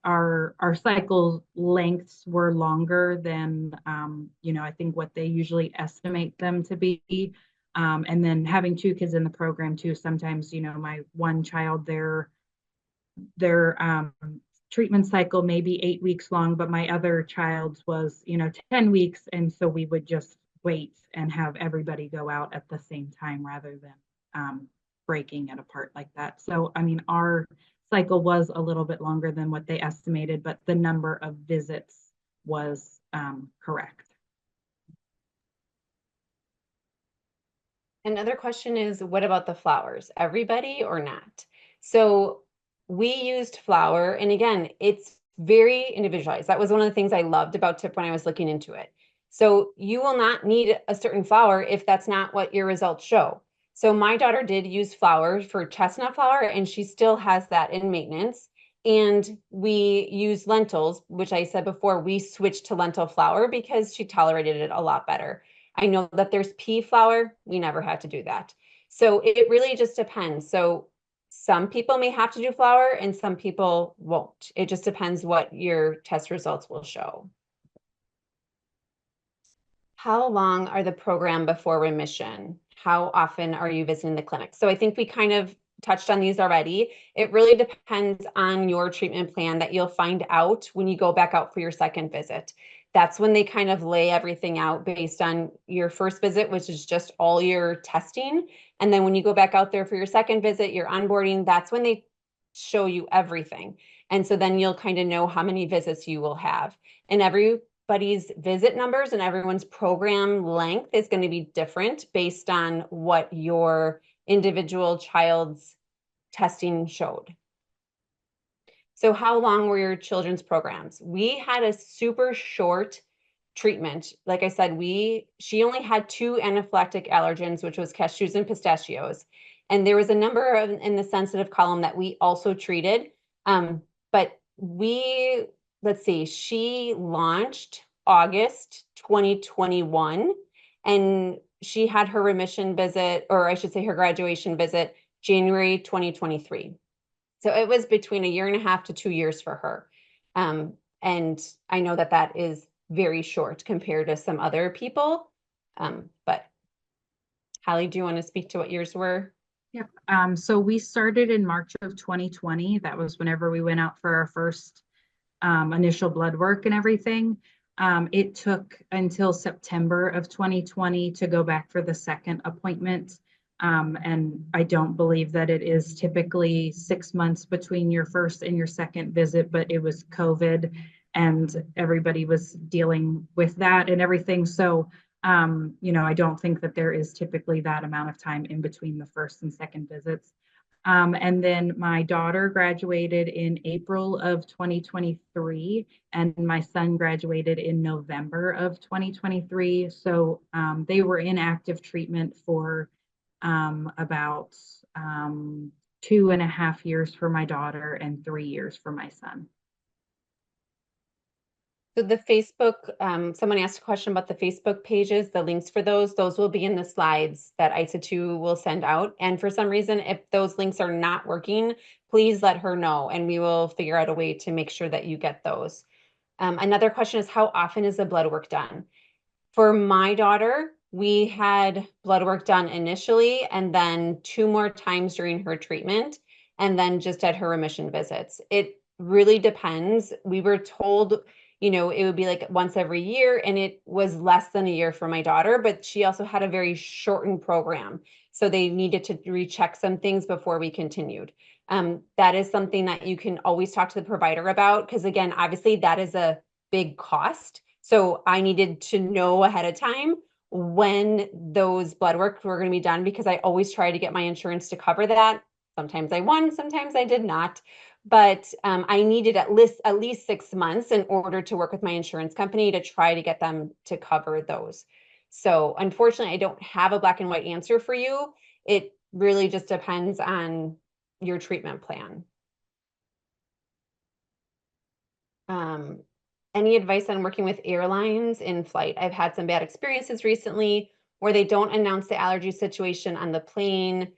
B: our cycle lengths were longer than, I think what they usually estimate them to be. And then having two kids in the program too, sometimes, my one child, their treatment cycle may be 8 weeks long, but my other child's was, 10 weeks. And so we would just wait and have everybody go out at the same time rather than breaking it apart like that. So, I mean, our cycle was a little bit longer than what they estimated, but the number of visits was correct.
A: another question is, what about the flowers? Everybody or not? So we used flower, and again, it's very individualized. That was one of the things I loved about TIP when I was looking into it. So you will not need a certain flower if that's not what your results show. So my daughter did use flour for chestnut flour, and she still has that in maintenance. And we use lentils, which I said before, we switched to lentil flour because she tolerated it a lot better. I know that there's pea flour. We never had to do that. So it really just depends. So some people may have to do flour and some people won't. It just depends what your test results will show. How long are the program before remission? How often are you visiting the clinic? So I think we kind of touched on these already. It really depends on your treatment plan that you'll find out when you go back out for your second visit. That's when they kind of lay everything out based on your first visit, which is just all your testing. And then when you go back out there for your second visit, your onboarding, that's when they show you everything. And so then you'll kind of know how many visits you will have. And everybody's visit numbers and everyone's program length is going to be different based on what your individual child's testing showed. So how long were your children's programs? We had a super short treatment. Like I said, she only had 2 anaphylactic allergens, which was cashews and pistachios. And there was a number in the sensitive column that we also treated. But let's see, she launched August 2021, and she had her remission visit, or I should say her graduation visit, January 2023. So it was between 1.5 to 2 years for her. And I know that that is very short compared to some other people. But Hallie, do you want to speak to what yours were?
B: Yep. So we started in March of 2020. That was whenever we went out for our first initial blood work and everything. It took until September of 2020 to go back for the second appointment. And I don't believe that it is typically 6 months between your first and your second visit, but it was COVID and everybody was dealing with that and everything. So, I don't think that there is typically that amount of time in between the first and second visits. And then my daughter graduated in April of 2023, and my son graduated in November of 2023. So they were in active treatment for about 2.5 years for my daughter and 3 years for my son.
A: So the Facebook, someone asked a question about the Facebook pages, the links for those will be in the slides that ISA2 will send out. And for some reason, if those links are not working, please let her know and we will figure out a way to make sure that you get those. Another question is, how often is the blood work done? For my daughter, we had blood work done initially and then 2 more times during her treatment and then just at her remission visits. It really depends. We were told, it would be like once every year, and it was less than a year for my daughter, but she also had a very shortened program. So they needed to recheck some things before we continued. That is something that you can always talk to the provider about, because again, obviously that is a big cost. So I needed to know ahead of time when those blood work were going to be done, because I always try to get my insurance to cover that. Sometimes I won, sometimes I did not. But I needed at least 6 months in order to work with my insurance company to try to get them to cover those. So unfortunately, I don't have a black and white answer for you. It really just depends on your treatment plan. Any advice on working with airlines in flight? I've had some bad experiences recently where they don't announce the allergy situation on the plane.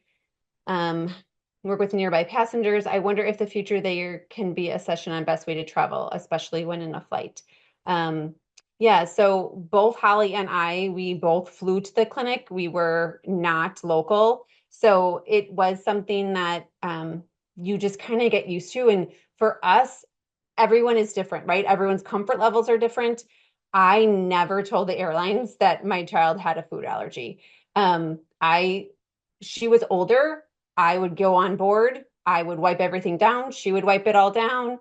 A: Work with nearby passengers. I wonder if the future there can be a session on best way to travel, especially when in a flight. Yeah, so both Holly and we both flew to the clinic. We were not local. So it was something that you just kind of get used to. And for us, everyone is different, right? Everyone's comfort levels are different. I never told the airlines that my child had a food allergy. She was older. I would go on board. I would wipe everything down. She would wipe it all down.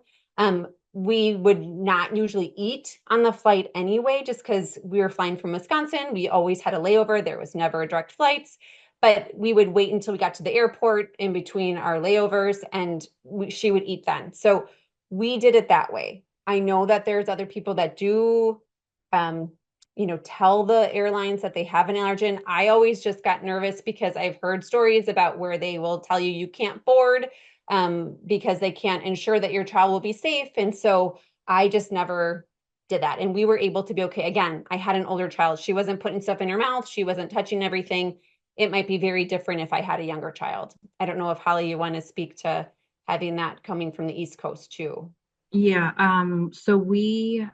A: We would not usually eat on the flight anyway, just because we were flying from Wisconsin. We always had a layover. There was never a direct flights, but we would wait until we got to the airport in between our layovers, and she would eat then. So we did it that way. I know that there's other people that do, tell the airlines that they have an allergen. I always just got nervous because I've heard stories about where they will tell you can't board because they can't ensure that your child will be safe. And so I just never did that. And we were able to be okay. Again, I had an older child. She wasn't putting stuff in her mouth. She wasn't touching everything. It might be very different if I had a younger child. I don't know if Holly, you want to speak to having that coming from the East Coast too.
B: Yeah, so we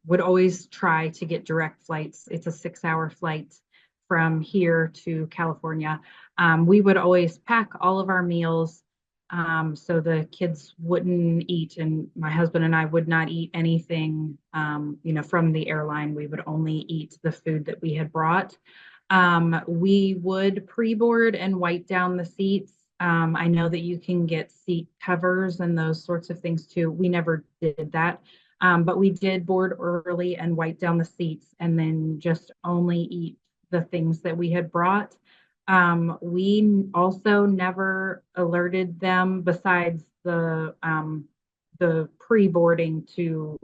B: would always try to get direct flights. It's a 6-hour flight from here to California. We would always pack all of our meals so the kids wouldn't eat, and my husband and I would not eat anything, from the airline. We would only eat the food that we had brought. We would pre-board and wipe down the seats. I know that you can get seat covers and those sorts of things too. We never did that, but we did board early and wipe down the seats and then just only eat the things that we had brought. We also never alerted them, besides the pre-boarding to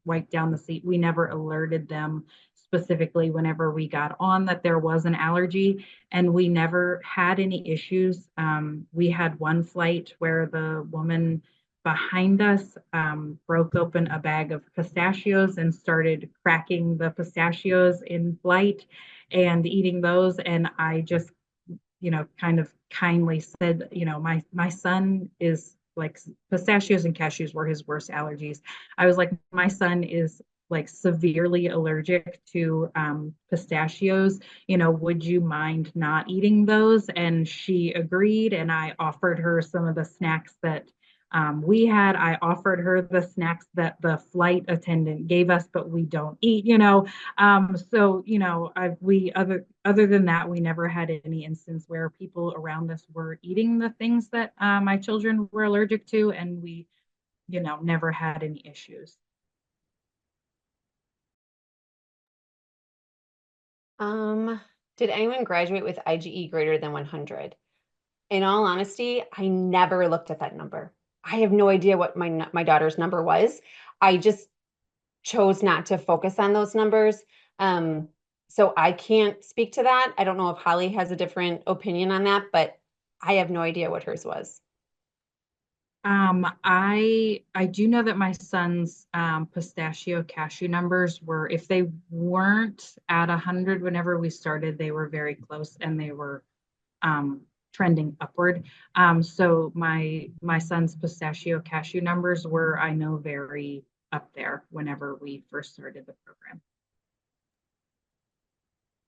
B: wipe down the seat. We never alerted them specifically whenever we got on that there was an allergy, and we never had any issues. We had one flight where the woman behind us broke open a bag of pistachios and started cracking the pistachios in flight and eating those. And I just, kind of kindly said, my son is like, pistachios and cashews were his worst allergies. I was like, my son is like severely allergic to pistachios. Would you mind not eating those? And she agreed. And I offered her some of the snacks that we had. I offered her the snacks that the flight attendant gave us, but we don't eat, So, other than that, we never had any instance where people around us were eating the things that my children were allergic to, and we, never had any issues.
A: Did anyone graduate with IgE greater than 100? In all honesty, I never looked at that number. I have no idea what my daughter's number was. I just chose not to focus on those numbers. So I can't speak to that. I don't know if Holly has a different opinion on that, but I have no idea what hers was.
B: I do know that my son's pistachio cashew numbers were, if they weren't at 100 whenever we started, they were very close and they were trending upward. So my son's pistachio cashew numbers were, I know, very up there whenever we first started the program.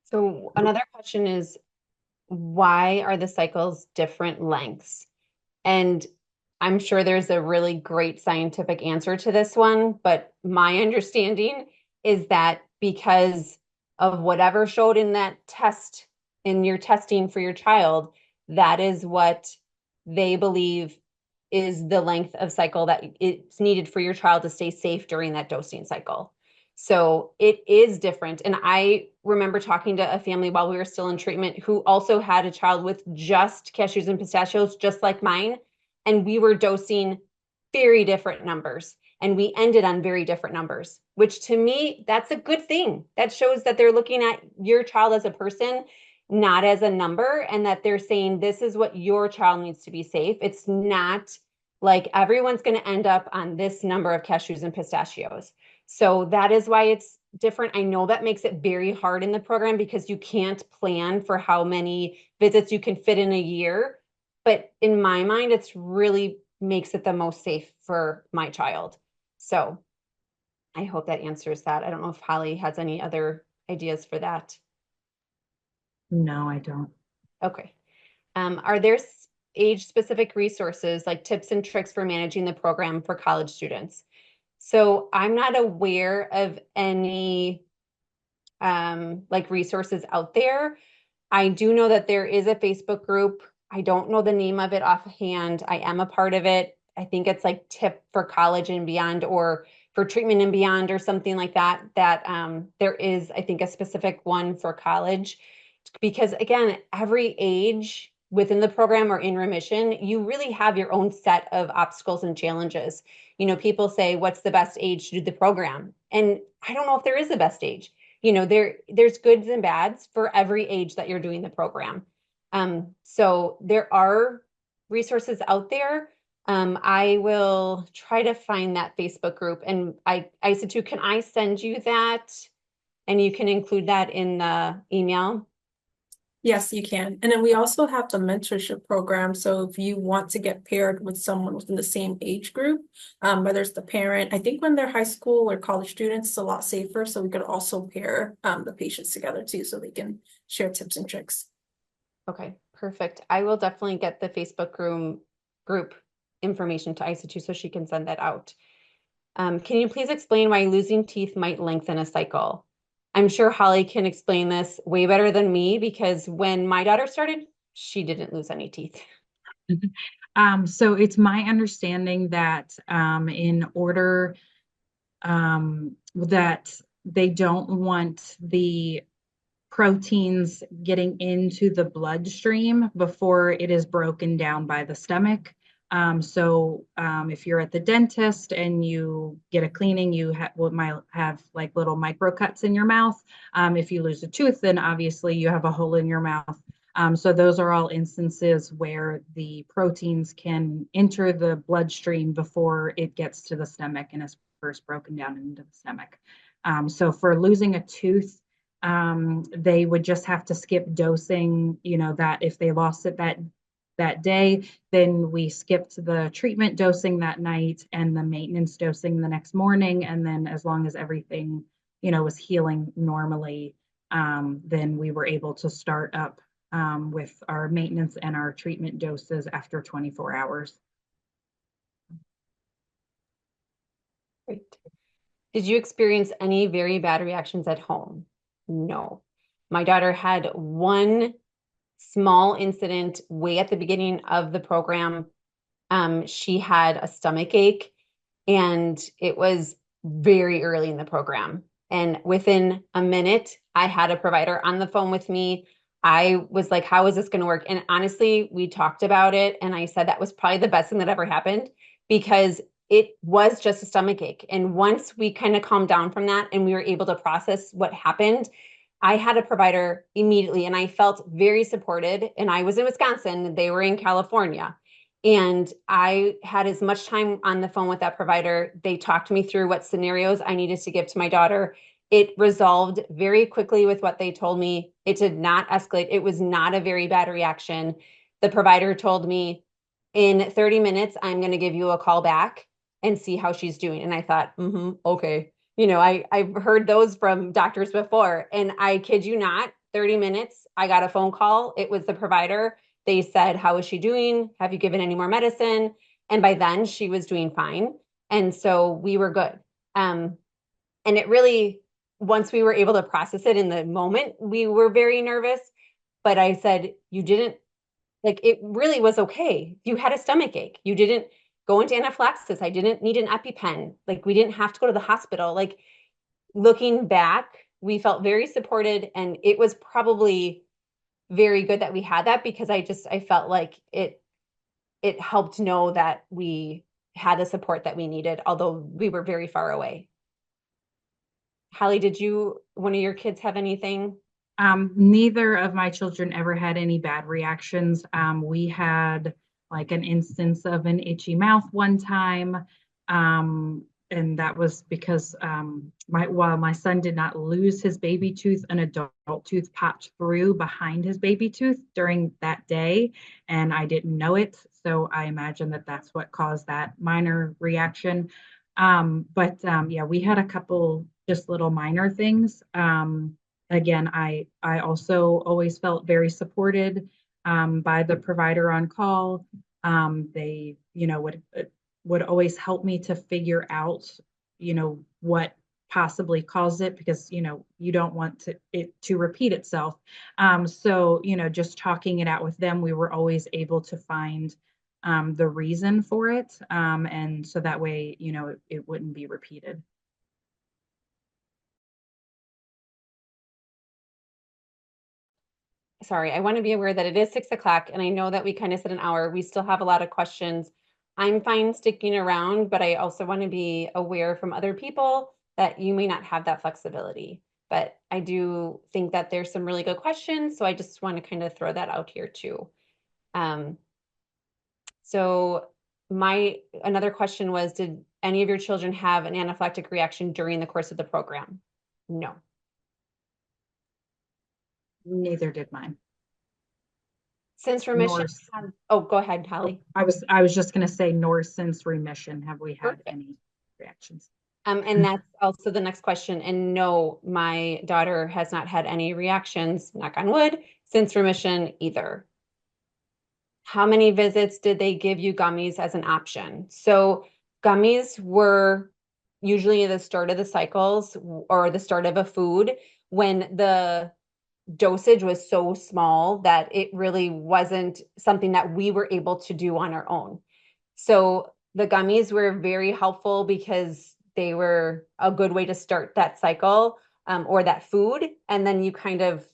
A: So another question is, why are the cycles different lengths? And I'm sure there's a really great scientific answer to this one, but my understanding is that because of whatever showed in that test, in your testing for your child, that is what they believe is the length of cycle that it's needed for your child to stay safe during that dosing cycle. So it is different. And I remember talking to a family while we were still in treatment who also had a child with just cashews and pistachios, just like mine. And we were dosing very different numbers. And we ended on very different numbers, which to me, that's a good thing. That shows that they're looking at your child as a person, not as a number, and that they're saying, this is what your child needs to be safe. It's not like everyone's going to end up on this number of cashews and pistachios. So that is why it's different. I know that makes it very hard in the program because you can't plan for how many visits you can fit in a year. But in my mind, it's really makes it the most safe for my child. So I hope that answers that. I don't know if Holly has any other ideas for that.
B: No, I don't.
A: Okay. Are there age-specific resources like tips and tricks for managing the program for college students? So I'm not aware of any like resources out there. I do know that there is a Facebook group. I don't know the name of it offhand. I am a part of it. I think it's like Tip for College and Beyond or for Treatment and Beyond or something like that. That there is, I think, a specific one for college. Because again, every age within the program or in remission, you really have your own set of obstacles and challenges. You know, people say, what's the best age to do the program? And I don't know if there is a best age. You know, there's goods and bads for every age that you're doing the program. So there are resources out there. I will try to find that Facebook group. And I said too, can I send you that? And you can include that in the email.
C: Yes, you can. And then we also have the mentorship program. So if you want to get paired with someone within the same age group, whether it's the parent, I think when they're high school or college students, it's a lot safer. So we could also pair the patients together too, so they can share tips and tricks.
A: Okay, perfect. I will definitely get the Facebook group information to Isa too, so she can send that out. Can you please explain why losing teeth might lengthen a cycle? I'm sure Holly can explain this way better than me because when my daughter started, she didn't lose any teeth.
B: So it's my understanding that in order that they don't want the proteins getting into the bloodstream before it is broken down by the stomach. If you're at the dentist and you get a cleaning, you might have like little micro cuts in your mouth. If you lose a tooth, then obviously you have a hole in your mouth. So those are all instances where the proteins can enter the bloodstream before it gets to the stomach and is first broken down into the stomach. So for losing a tooth, they would just have to skip dosing, you know, that if they lost it that day, then we skipped the treatment dosing that night and the maintenance dosing the next morning. And then as long as everything, you know, was healing normally, then we were able to start up with our maintenance and our treatment doses after 24 hours.
A: Great. Did you experience any very bad reactions at home? No. My daughter had one small incident way at the beginning of the program. She had a stomach ache and it was very early in the program. And within a minute, I had a provider on the phone with me. I was like, how is this going to work? And honestly, we talked about it. And I said that was probably the best thing that ever happened because it was just a stomach ache. And once we kind of calmed down from that and we were able to process what happened, I had a provider immediately and I felt very supported. And I was in Wisconsin, they were in California. And I had as much time on the phone with that provider. They talked me through what scenarios I needed to give to my daughter. It resolved very quickly with what they told me. It did not escalate. It was not a very bad reaction. The provider told me, in 30 minutes, I'm going to give you a call back and see how she's doing. And I thought, okay. I've heard those from doctors before, and I kid you not, 30 minutes, I got a phone call. It was the provider. They said, how is she doing? Have you given any more medicine? And by then she was doing fine. And so we were good. And it really, once we were able to process it in the moment, we were very nervous. But I said, you didn't, like, it really was okay. You had a stomach ache. You didn't go into anaphylaxis. I didn't need an EpiPen. Like, we didn't have to go to the hospital. Like, looking back, we felt very supported, and it was probably very good that we had that, because I felt like it helped know that we had the support that we needed, although we were very far away. Hallie, did one of your kids have anything?
B: Neither of my children ever had any bad reactions. We had like an instance of an itchy mouth one time. And that was because while my son did not lose his baby tooth, an adult tooth popped through behind his baby tooth during that day, and I didn't know it. So I imagine that that's what caused that minor reaction. Yeah, we had a couple just little minor things. Again, I also always felt very supported by the provider on call. They, would always help me to figure out, what possibly caused it, because you don't want it to repeat itself. So just talking it out with them, we were always able to find the reason for it, and so that way it wouldn't be repeated.
A: Sorry, I want to be aware that it is 6 o'clock, and I know that we kind of said an hour. We still have a lot of questions. I'm fine sticking around, but I also want to be aware from other people that you may not have that flexibility. But I do think that there's some really good questions, so I just want to kind of throw that out here too. So another question was, did any of your children have an anaphylactic reaction during the course of the program? No.
B: Neither did mine.
A: Since remission, oh, go ahead, Holly.
B: I was just going to say, nor since remission have we had any reactions.
A: And that's also the next question. And no, my daughter has not had any reactions, knock on wood, since remission either. How many visits did they give you gummies as an option? So gummies were usually the start of the cycles or the start of a food when the dosage was so small that it really wasn't something that we were able to do on our own. So the gummies were very helpful because they were a good way to start that cycle, or that food. And then you kind of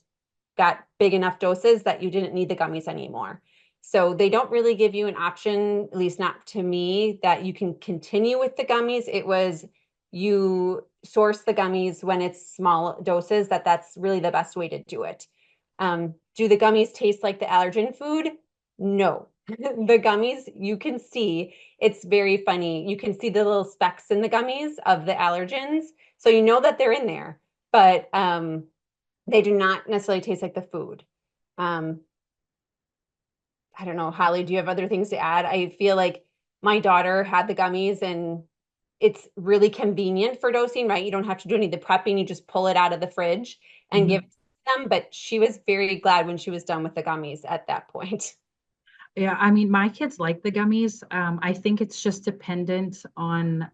A: got big enough doses that you didn't need the gummies anymore. So they don't really give you an option, at least not to me, that you can continue with the gummies. It was, you source the gummies when it's small doses, that's really the best way to do it. Do the gummies taste like the allergen food? No. The gummies, you can see, it's very funny. You can see the little specks in the gummies of the allergens. So you know that they're in there, but they do not necessarily taste like the food. I don't know, Holly, do you have other things to add? I feel like my daughter had the gummies, and it's really convenient for dosing, right? You don't have to do any of the prepping. You just pull it out of the fridge and give it to them. But she was very glad when she was done with the gummies at that point.
B: Yeah, I mean, my kids like the gummies. I think it's just dependent on,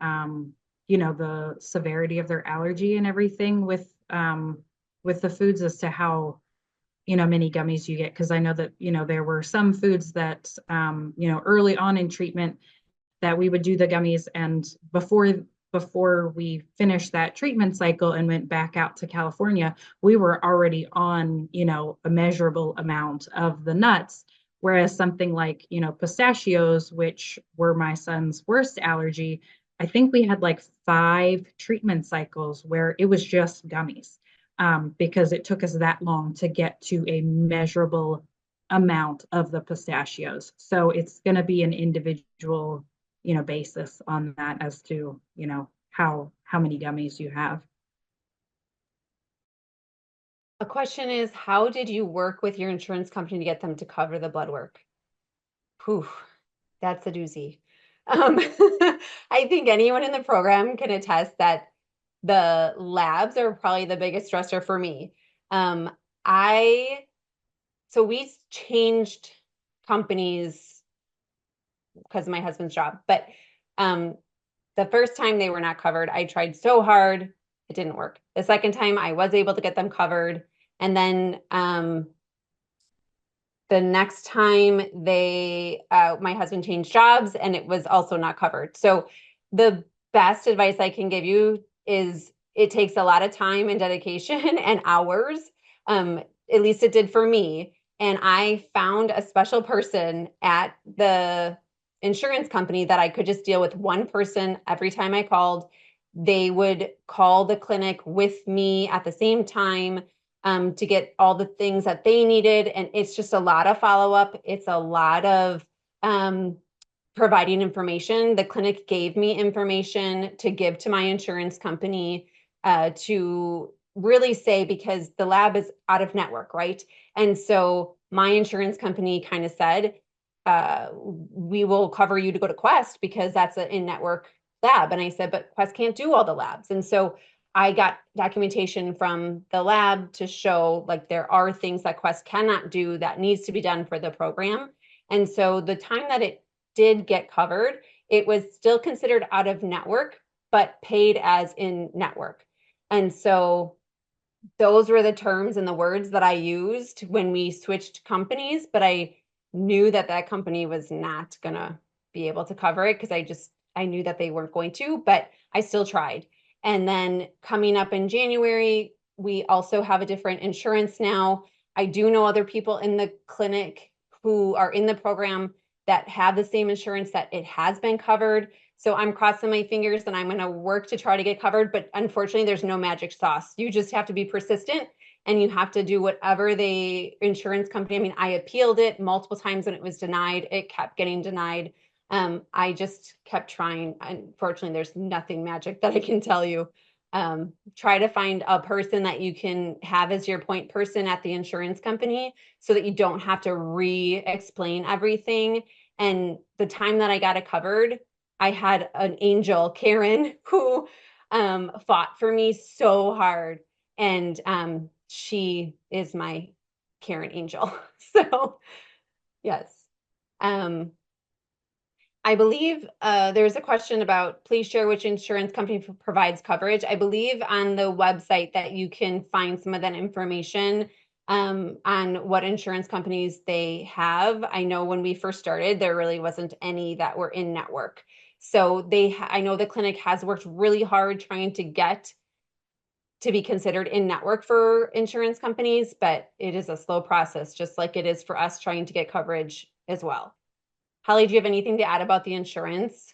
B: the severity of their allergy and everything with the foods as to how, many gummies you get. Because I know that, there were some foods that, early on in treatment that we would do the gummies, and before we finished that treatment cycle and went back out to California, we were already on, a measurable amount of the nuts. Whereas something like, pistachios, which were my son's worst allergy, I think we had like 5 treatment cycles where it was just gummies. because it took us that long to get to a measurable amount of the pistachios. So it's going to be an individual, basis on that as to, how many gummies you have.
A: A question is, how did you work with your insurance company to get them to cover the blood work? Whew, that's a doozy. I think anyone in the program can attest that the labs are probably the biggest stressor for me. So we changed companies because of my husband's job, but the first time they were not covered, I tried so hard, it didn't work. The second time I was able to get them covered. And then the next time my husband changed jobs and it was also not covered. So the best advice I can give you is it takes a lot of time and dedication and hours. At least it did for me. And I found a special person at the insurance company that I could just deal with one person every time I called. They would call the clinic with me at the same time to get all the things that they needed. And it's just a lot of follow-up. It's a lot of providing information. The clinic gave me information to give to my insurance company to really say, because the lab is out of network, right? And so my insurance company kind of said, we will cover you to go to Quest because that's an in-network lab. And I said, but Quest can't do all the labs. And so I got documentation from the lab to show like there are things that Quest cannot do that needs to be done for the program. And so the time that it did get covered, it was still considered out of network, but paid as in network. And so those were the terms and the words that I used when we switched companies, but I knew that that company was not gonna be able to cover it because I knew that they weren't going to, but I still tried. And then coming up in January, we also have a different insurance now. I do know other people in the clinic who are in the program that have the same insurance that it has been covered. So I'm crossing my fingers and I'm going to work to try to get covered. But unfortunately, there's no magic sauce. You just have to be persistent and you have to do whatever the insurance company. I mean, I appealed it multiple times when it was denied. It kept getting denied. I just kept trying. Unfortunately, there's nothing magic that I can tell you. Try to find a person that you can have as your point person at the insurance company so that you don't have to re-explain everything. And the time that I got it covered, I had an angel, Karen, who fought for me so hard. And she is my Karen angel. So, yes. I believe there's a question about, please share which insurance company provides coverage. I believe on the website that you can find some of that information on what insurance companies they have. I know when we first started, there really wasn't any that were in network. So I know the clinic has worked really hard trying to get to be considered in network for insurance companies, but it is a slow process, just like it is for us trying to get coverage as well. Holly, do you have anything to add about the insurance?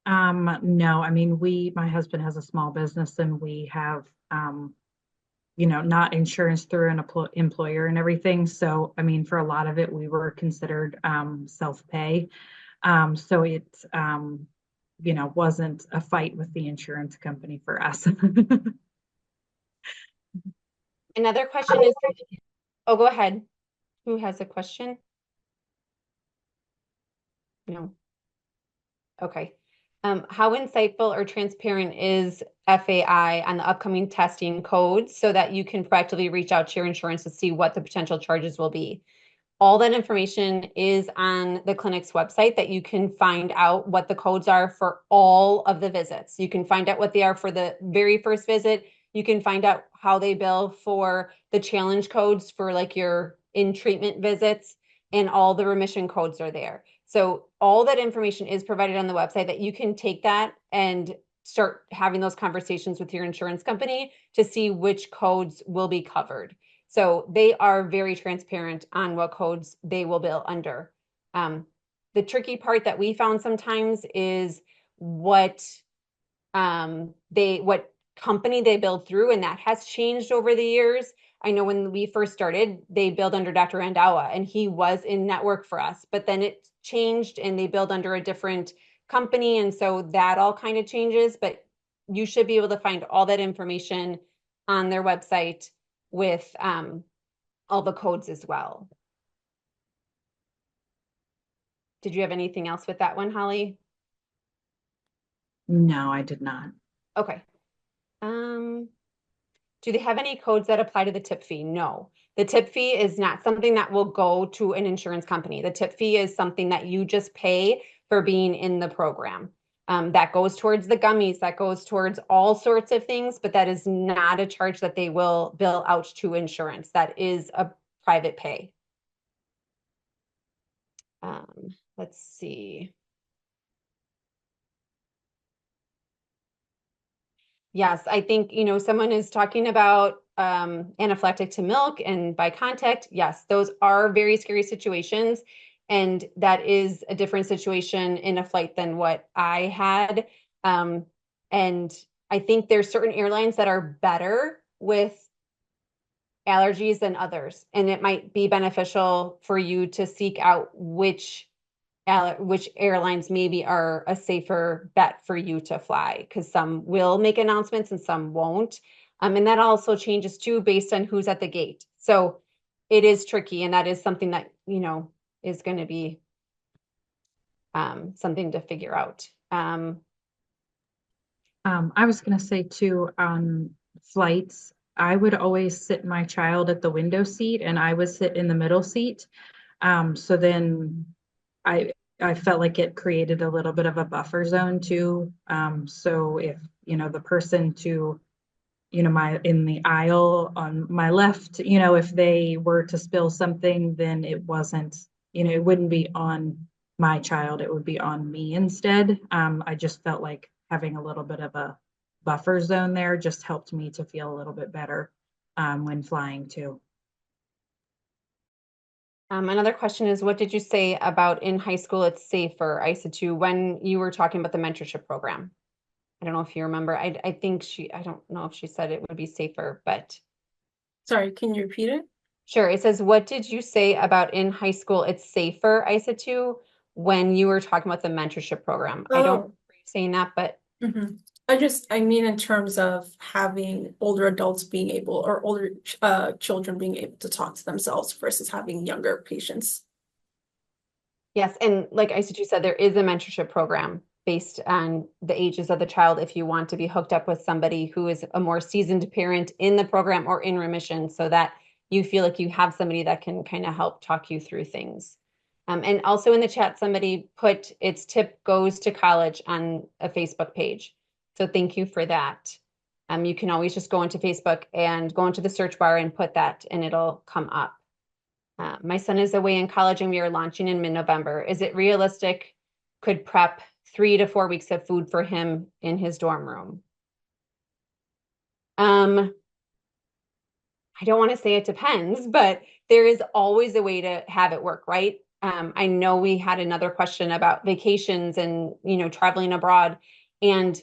B: No, I mean, my husband has a small business and we have, not insurance through an employer and everything. So, I mean, for a lot of it, we were considered self-pay. So it, wasn't a fight with the insurance company for us.
A: Another question is, oh, go ahead. Who has a question? No. Okay. How insightful or transparent is FAI on the upcoming testing codes so that you can proactively reach out to your insurance to see what the potential charges will be? All that information is on the clinic's website that you can find out what the codes are for all of the visits. You can find out what they are for the very first visit. You can find out how they bill for the challenge codes for like your in-treatment visits, and all the remission codes are there. So all that information is provided on the website that you can take that and start having those conversations with your insurance company to see which codes will be covered. So they are very transparent on what codes they will bill under. The tricky part that we found sometimes is what company they billed through, and that has changed over the years. I know when we first started, they billed under Dr. Andawa, and he was in network for us, but then it changed and they billed under a different company. And so that all kind of changes, but you should be able to find all that information on their website with all the codes as well. Did you have anything else with that one, Holly?
B: No, I did not.
A: Okay. Do they have any codes that apply to the tip fee? No. The tip fee is not something that will go to an insurance company. The tip fee is something that you just pay for being in the program. That goes towards the gummies, that goes towards all sorts of things, but that is not a charge that they will bill out to insurance. That is a private pay. Let's see. Yes, I think, someone is talking about anaphylactic to milk and by contact. Yes, those are very scary situations. And that is a different situation in a flight than what I had. And I think there's certain airlines that are better with allergies than others. And it might be beneficial for you to seek out which airlines maybe are a safer bet for you to fly, because some will make announcements and some won't. And that also changes too based on who's at the gate. So it is tricky, and that is something that, is going to be something to figure out.
B: I was going to say too, on flights, I would always sit my child at the window seat and I would sit in the middle seat. So then I felt like it created a little bit of a buffer zone too. So if, the person to, in the aisle on my left, if they were to spill something, then it wasn't, it wouldn't be on my child, it would be on me instead. I just felt like having a little bit of a buffer zone there just helped me to feel a little bit better when flying too.
A: Another question is, what did you say about in high school it's safer, ISA 2, when you were talking about the mentorship program? I don't know if you remember. I think I don't know if she said it would be safer, but.
C: Sorry, can you repeat it?
A: Sure. It says, what did you say about in high school it's safer, ISA 2, when you were talking about the mentorship program? I don't remember you saying that, but.
C: I mean, in terms of having older adults being able, or older children being able to talk to themselves versus having younger patients.
A: Yes, and like ISA 2 said, there is a mentorship program based on the ages of the child if you want to be hooked up with somebody who is a more seasoned parent in the program or in remission, so that you feel like you have somebody that can kind of help talk you through things. And also in the chat, somebody put its tip goes to college on a Facebook page. So thank you for that. You can always just go into Facebook and go into the search bar and put that, and it'll come up. My son is away in college and we are launching in mid-November. Is it realistic? Could prep 3 to 4 weeks of food for him in his dorm room? I don't want to say it depends, but there is always a way to have it work, right? I know we had another question about vacations and, traveling abroad. And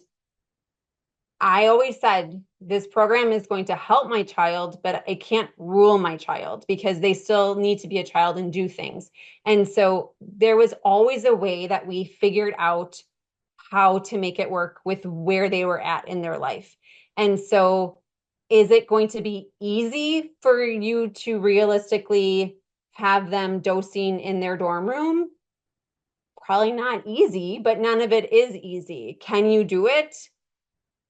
A: I always said this program is going to help my child, but it can't rule my child because they still need to be a child and do things. And so there was always a way that we figured out how to make it work with where they were at in their life. And so is it going to be easy for you to realistically have them dosing in their dorm room? Probably not easy, but none of it is easy. Can you do it?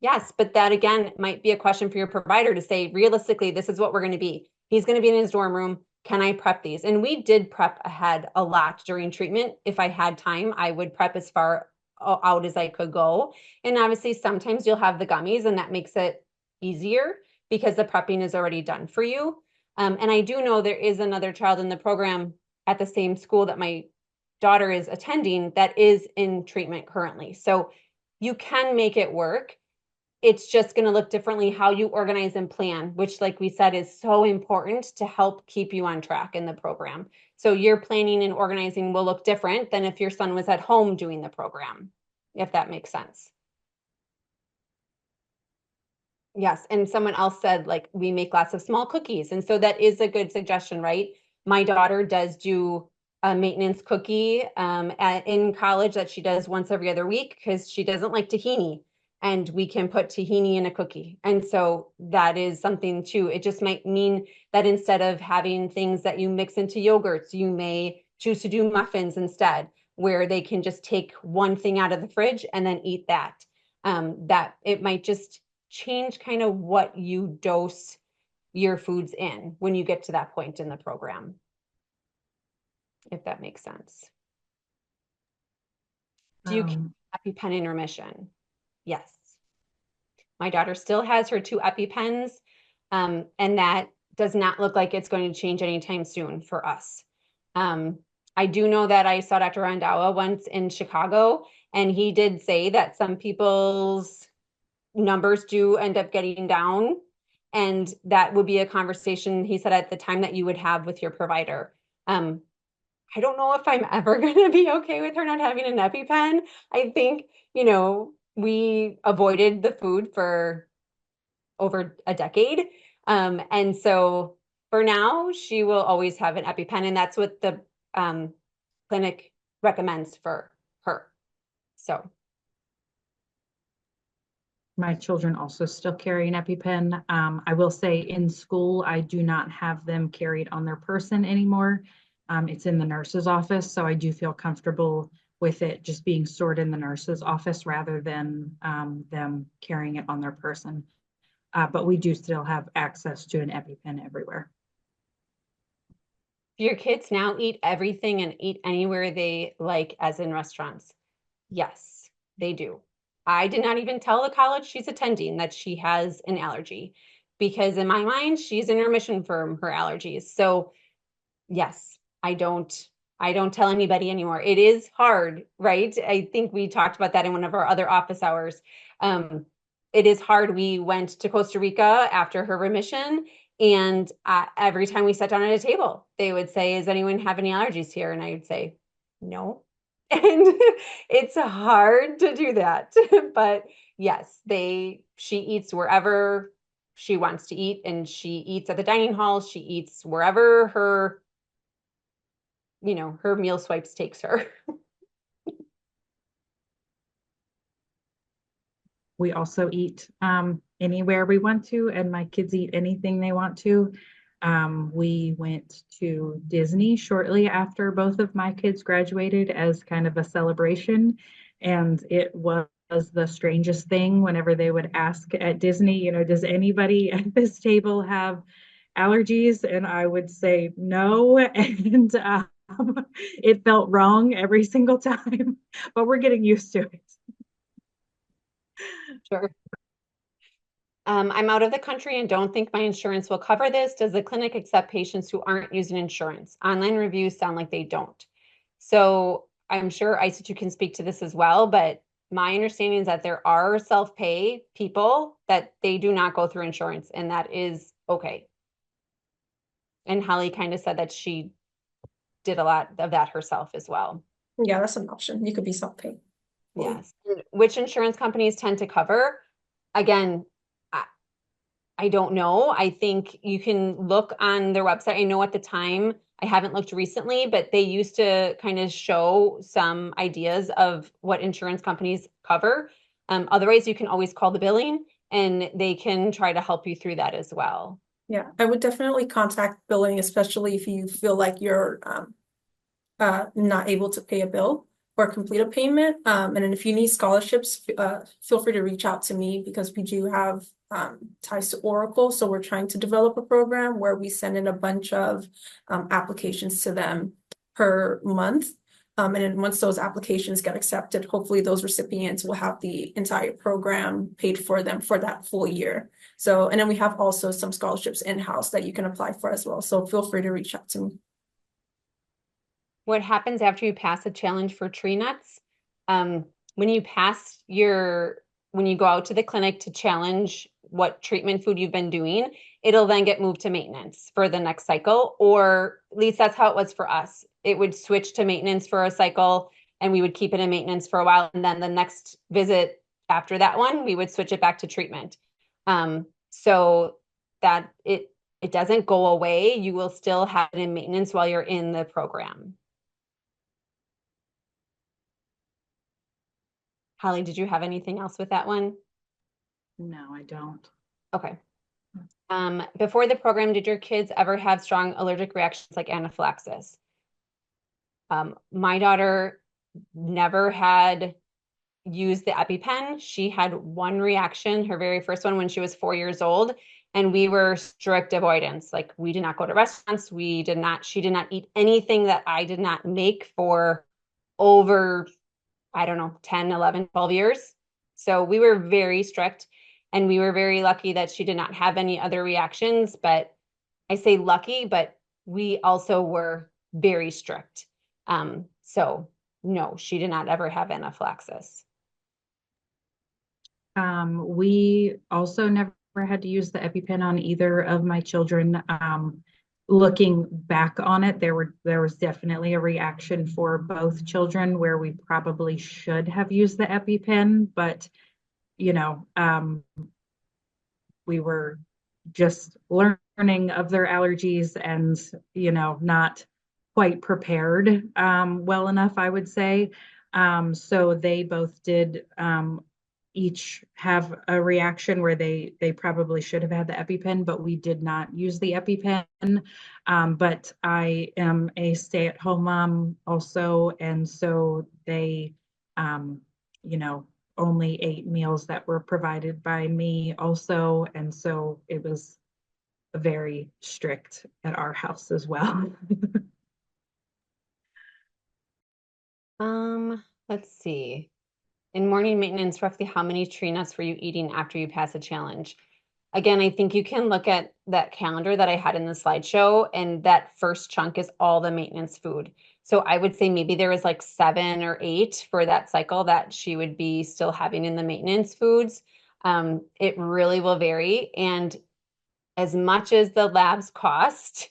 A: Yes, but that again might be a question for your provider to say, realistically, this is what we're going to be. He's going to be in his dorm room. Can I prep these? And we did prep ahead a lot during treatment. If I had time, I would prep as far out as I could go. And obviously, sometimes you'll have the gummies, and that makes it easier because the prepping is already done for you. And I do know there is another child in the program at the same school that my daughter is attending that is in treatment currently. So you can make it work. It's just going to look differently how you organize and plan, which, like we said, is so important to help keep you on track in the program. So your planning and organizing will look different than if your son was at home doing the program, if that makes sense. Yes, and someone else said like we make lots of small cookies, and so that is a good suggestion, right? My daughter does do a maintenance cookie in college that she does once every other week because she doesn't like tahini, and we can put tahini in a cookie, and so that is something too. It just might mean that instead of having things that you mix into yogurts, you may choose to do muffins instead, where they can just take one thing out of the fridge and then eat that. That it might just change kind of what you dose your foods in when you get to that point in the program, if that makes sense. Do you keep EpiPen in remission? Yes. My daughter still has her 2 EpiPens, and that does not look like it's going to change anytime soon for us. I do know that I saw Dr. Randawa once in Chicago, and he did say that some people's numbers do end up getting down. And that would be a conversation, he said, at the time that you would have with your provider. I don't know if I'm ever going to be okay with her not having an EpiPen. I think, we avoided the food for over a decade. And so for now, she will always have an EpiPen, and that's what the clinic recommends for her. So.
B: My children also still carry an EpiPen. I will say in school, I do not have them carried on their person anymore. It's in the nurse's office, so I do feel comfortable with it just being stored in the nurse's office rather than them carrying it on their person. But we do still have access to an EpiPen everywhere.
A: Your kids now eat everything and eat anywhere they like, as in restaurants? Yes, they do. I did not even tell the college she's attending that she has an allergy, because in my mind, she's in remission from her allergies. So yes, I don't tell anybody anymore. It is hard, right? I think we talked about that in one of our other office hours. It is hard. We went to Costa Rica after her remission, and every time we sat down at a table, they would say, "Does anyone have any allergies here?" And I would say, "No." And it's hard to do that. But yes, she eats wherever she wants to eat, and she eats at the dining hall. She eats wherever her meal swipes takes her.
B: We also eat anywhere we want to, and my kids eat anything they want to. We went to Disney shortly after both of my kids graduated as kind of a celebration, and it was the strangest thing whenever they would ask at Disney, does anybody at this table have allergies? And I would say no, and it felt wrong every single time, but we're getting used to it.
A: Sure. I'm out of the country and don't think my insurance will cover this. Does the clinic accept patients who aren't using insurance? Online reviews sound like they don't. So I'm sure ICITU can speak to this as well, but my understanding is that there are self-pay people that they do not go through insurance, and that is okay. And Holly kind of said that she did a lot of that herself as well.
C: Yeah, that's an option. You could be self-pay.
A: Yes. Which insurance companies tend to cover? Again, I don't know. I think you can look on their website. I know at the time, I haven't looked recently, but they used to kind of show some ideas of what insurance companies cover. Otherwise, you can always call the billing and they can try to help you through that as well.
C: Yeah, I would definitely contact billing, especially if you feel like you're not able to pay a bill or complete a payment. And then if you need scholarships, feel free to reach out to me, because we do have ties to Oracle. So we're trying to develop a program where we send in a bunch of applications to them per month. And then once those applications get accepted, hopefully those recipients will have the entire program paid for them for that full year. So, and then we have also some scholarships in-house that you can apply for as well. So feel free to reach out to me.
A: What happens after you pass a challenge for tree nuts? When you go out to the clinic to challenge what treatment food you've been doing, it'll then get moved to maintenance for the next cycle, or at least that's how it was for us. It would switch to maintenance for a cycle, and we would keep it in maintenance for a while. And then the next visit after that one, we would switch it back to treatment. So that it doesn't go away. You will still have it in maintenance while you're in the program. Holly, did you have anything else with that one?
B: No, I don't.
A: Okay. Before the program, did your kids ever have strong allergic reactions like anaphylaxis? My daughter never had used the EpiPen. She had one reaction, her very first one when she was 4 years old, and we were strict avoidance. Like we did not go to restaurants. She did not eat anything that I did not make for over, I don't know, 10, 11, 12 years. So we were very strict and we were very lucky that she did not have any other reactions. But I say lucky, but we also were very strict. So no, she did not ever have anaphylaxis.
B: We also never had to use the EpiPen on either of my children. Looking back on it, there was definitely a reaction for both children where we probably should have used the EpiPen, but you know, we were just learning of their allergies and not quite prepared well enough, I would say. So they both did each have a reaction where they probably should have had the EpiPen, but we did not use the EpiPen. But I am a stay-at-home mom also, and so they, you know, only ate meals that were provided by me also, and so it was very strict at our house as well.
A: Let's see. In morning maintenance, roughly how many tree nuts were you eating after you pass a challenge? Again, I think you can look at that calendar that I had in the slideshow, and that first chunk is all the maintenance food. So I would say maybe there was like 7 or 8 for that cycle that she would be still having in the maintenance foods. It really will vary. And as much as the labs cost,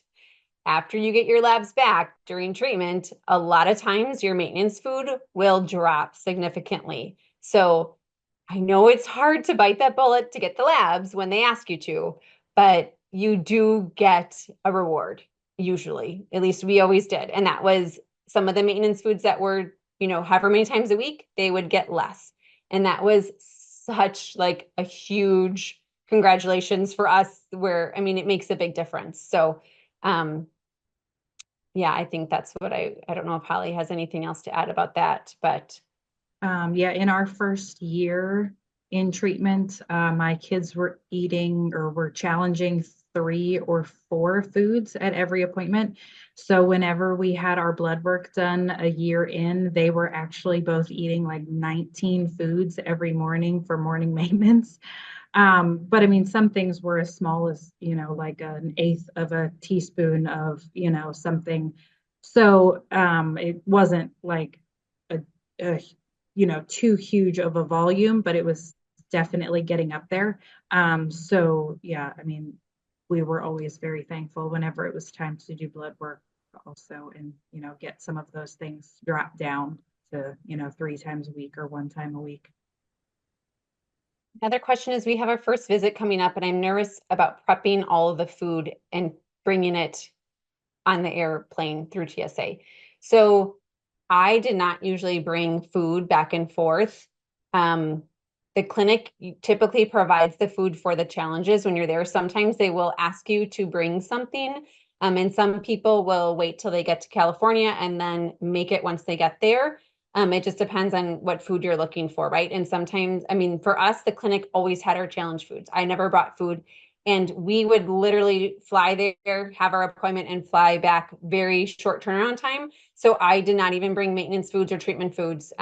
A: after you get your labs back during treatment, a lot of times your maintenance food will drop significantly. So I know it's hard to bite that bullet to get the labs when they ask you to, but you do get a reward, usually. At least we always did. And that was some of the maintenance foods that were, however many times a week, they would get less. And that was such like a huge congratulations for us where, I mean, it makes a big difference. So, yeah, I think that's what I don't know if Holly has anything else to add about that, but
B: Yeah, in our first year in treatment, my kids were eating or were challenging 3 or 4 foods at every appointment. So whenever we had our blood work done a year in, they were actually both eating like 19 foods every morning for morning maintenance. But I mean, some things were as small as, like an eighth of a teaspoon of, something. So it wasn't like a too huge of a volume, but it was definitely getting up there. So yeah, I mean, we were always very thankful whenever it was time to do blood work also, and get some of those things dropped down to 3 times a week or 1 time a week.
A: another question is we have our first visit coming up and I'm nervous about prepping all of the food and bringing it on the airplane through TSA. So I did not usually bring food back and forth. The clinic typically provides the food for the challenges when you're there. Sometimes they will ask you to bring something, and some people will wait till they get to California and then make it once they get there. It just depends on what food you're looking for, right? And sometimes, I mean, for us, the clinic always had our challenge foods. I never brought food. And we would literally fly there, have our appointment, and fly back very short turnaround time. So I did not even bring maintenance foods or treatment foods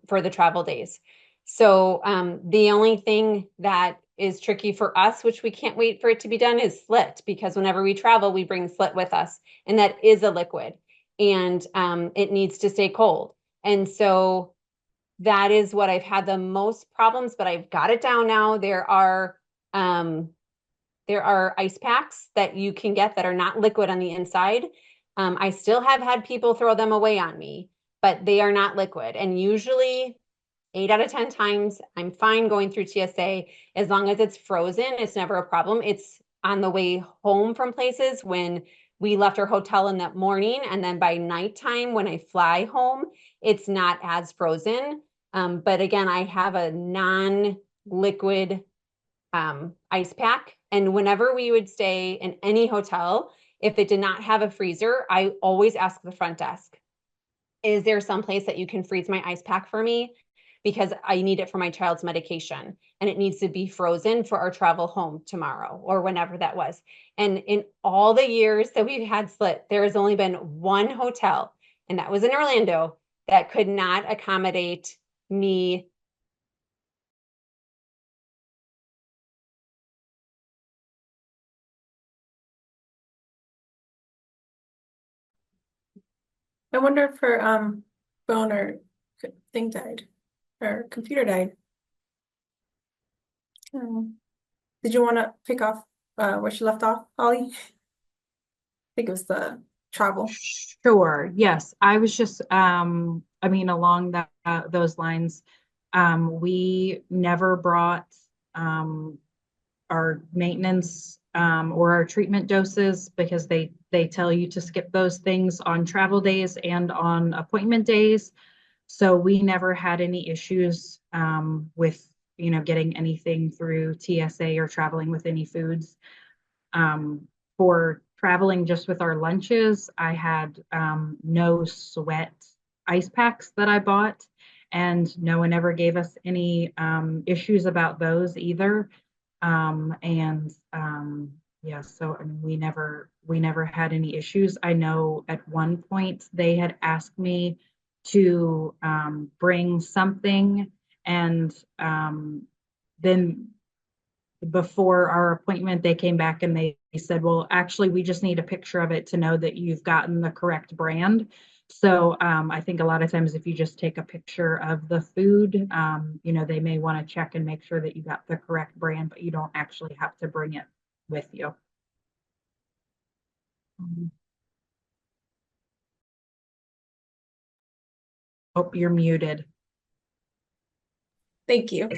A: for the travel days. So the only thing that is tricky for us, which we can't wait for it to be done, is slit, because whenever we travel, we bring slit with us, and that is a liquid, and it needs to stay cold. And so that is what I've had the most problems, but I've got it down now. There are ice packs that you can get that are not liquid on the inside. I still have had people throw them away on me, but they are not liquid. And usually 8 out of 10 times, I'm fine going through TSA. As long as it's frozen, it's never a problem. It's on the way home from places when we left our hotel in that morning, and then by nighttime when I fly home, it's not as frozen. But again, I have a non-liquid ice pack, and whenever we would stay in any hotel, if it did not have a freezer, I always ask the front desk, is there some place that you can freeze my ice pack for me? Because I need it for my child's medication and it needs to be frozen for our travel home tomorrow or whenever that was. And in all the years that we've had Slit, there has only been one hotel, and that was in Orlando, that could not accommodate me.
C: I wonder if her phone or thing died, or computer died. Did you want to pick off where she left off, Holly? I think it was the travel.
B: Sure. Yes. I was just, I mean, along that those lines, we never brought our maintenance or our treatment doses because they tell you to skip those things on travel days and on appointment days. So we never had any issues with, getting anything through TSA or traveling with any foods. For traveling just with our lunches, I had no sweat ice packs that I bought, and no one ever gave us any issues about those either. And yeah, so I mean, we never had any issues. I know at one point they had asked me to bring something, and then before our appointment, they came back and they said, well, actually, we just need a picture of it to know that you've gotten the correct brand. So I think a lot of times if you just take a picture of the food, they may want to check and make sure that you got the correct brand, but you don't actually have to bring it with you. Oh, you're muted.
C: Thank you.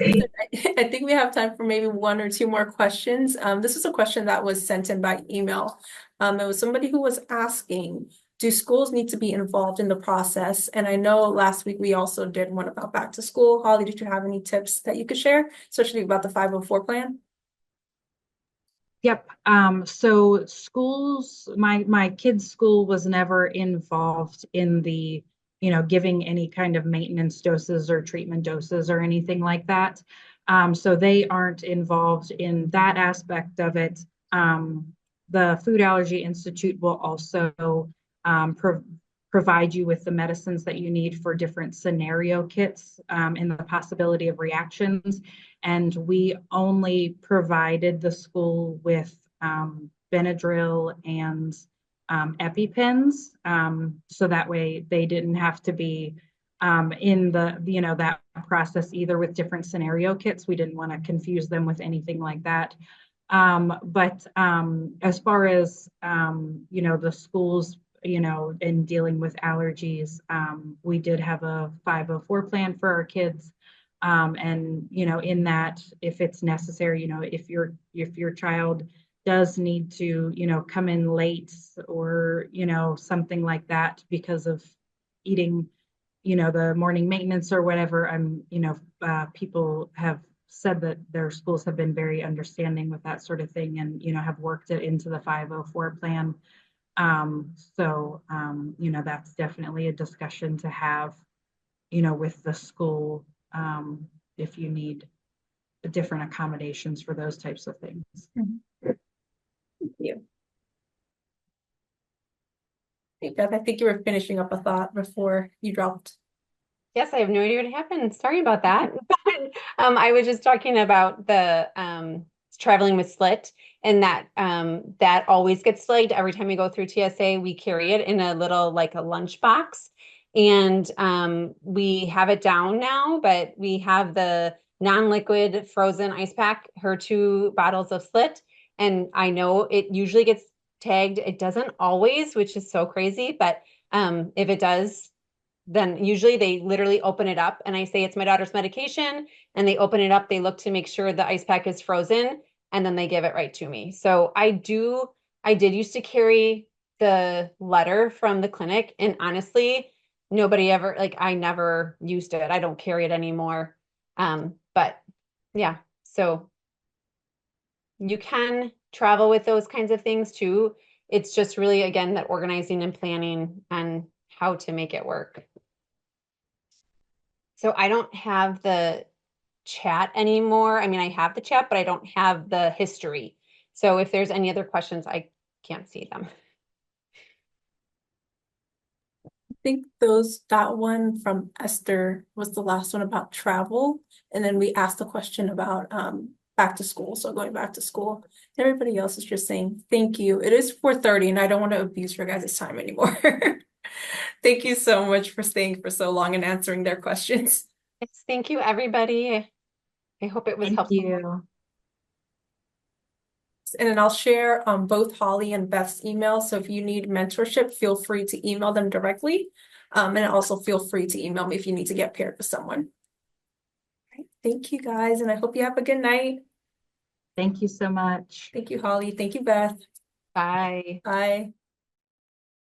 C: I think we have time for maybe one or two more questions. This was a question that was sent in by email. It was somebody who was asking, do schools need to be involved in the process? And I know last week we also did one about back to school. Holly, did you have any tips that you could share, especially about the 504 plan?
B: Yep. So schools, my kids' school was never involved in the, giving any kind of maintenance doses or treatment doses or anything like that. So they aren't involved in that aspect of it. The Food Allergy Institute will also provide you with the medicines that you need for different scenario kits and the possibility of reactions. And we only provided the school with Benadryl and EpiPens, so that way they didn't have to be in that process either with different scenario kits. We didn't want to confuse them with anything like that. But as far as the schools, in dealing with allergies, we did have a 504 plan for our kids. And in that, if it's necessary, if your child does need to come in late or something like that because of eating the morning maintenance or whatever, people have said that their schools have been very understanding with that sort of thing, and have worked it into the 504 plan. That's definitely a discussion to have with the school, if you need different accommodations for those types of things.
C: Thank you. Hey, Beth, I think you were finishing up a thought before you dropped.
A: Yes, I have no idea what happened. Sorry about that. I was just talking about the traveling with Slit, and that always gets flagged every time we go through TSA. We carry it in a little, like a lunch box, and we have it down now, but we have the non-liquid frozen ice pack, her 2 bottles of Slit, and I know it usually gets tagged. It doesn't always, which is so crazy, but if it does, then usually they literally open it up and I say it's my daughter's medication and they open it up, they look to make sure the ice pack is frozen and then they give it right to me. So I did used to carry the letter from the clinic and honestly, nobody ever, like I never used it. I don't carry it anymore. But yeah, so you can travel with those kinds of things too. It's just really, again, that organizing and planning and how to make it work. So I don't have the chat anymore. I mean, I have the chat, but I don't have the history. So if there's any other questions, I can't see them.
C: I think that one from Esther was the last one about travel. And then we asked the question about back to school. So going back to school. Everybody else is just saying thank you. It is 4:30 and I don't want to abuse your guys' time anymore. Thank you so much for staying for so long and answering their questions.
A: Yes, thank you, everybody. I hope it was
B: Thank
A: helpful.
B: you.
C: And then I'll share both Holly and Beth's emails. So if you need mentorship, feel free to email them directly. And also feel free to email me if you need to get paired with someone. All right, thank you guys, and I hope you have a good night.
B: Thank you so much.
C: Thank you, Holly. Thank you, Beth.
A: Bye.
C: Bye.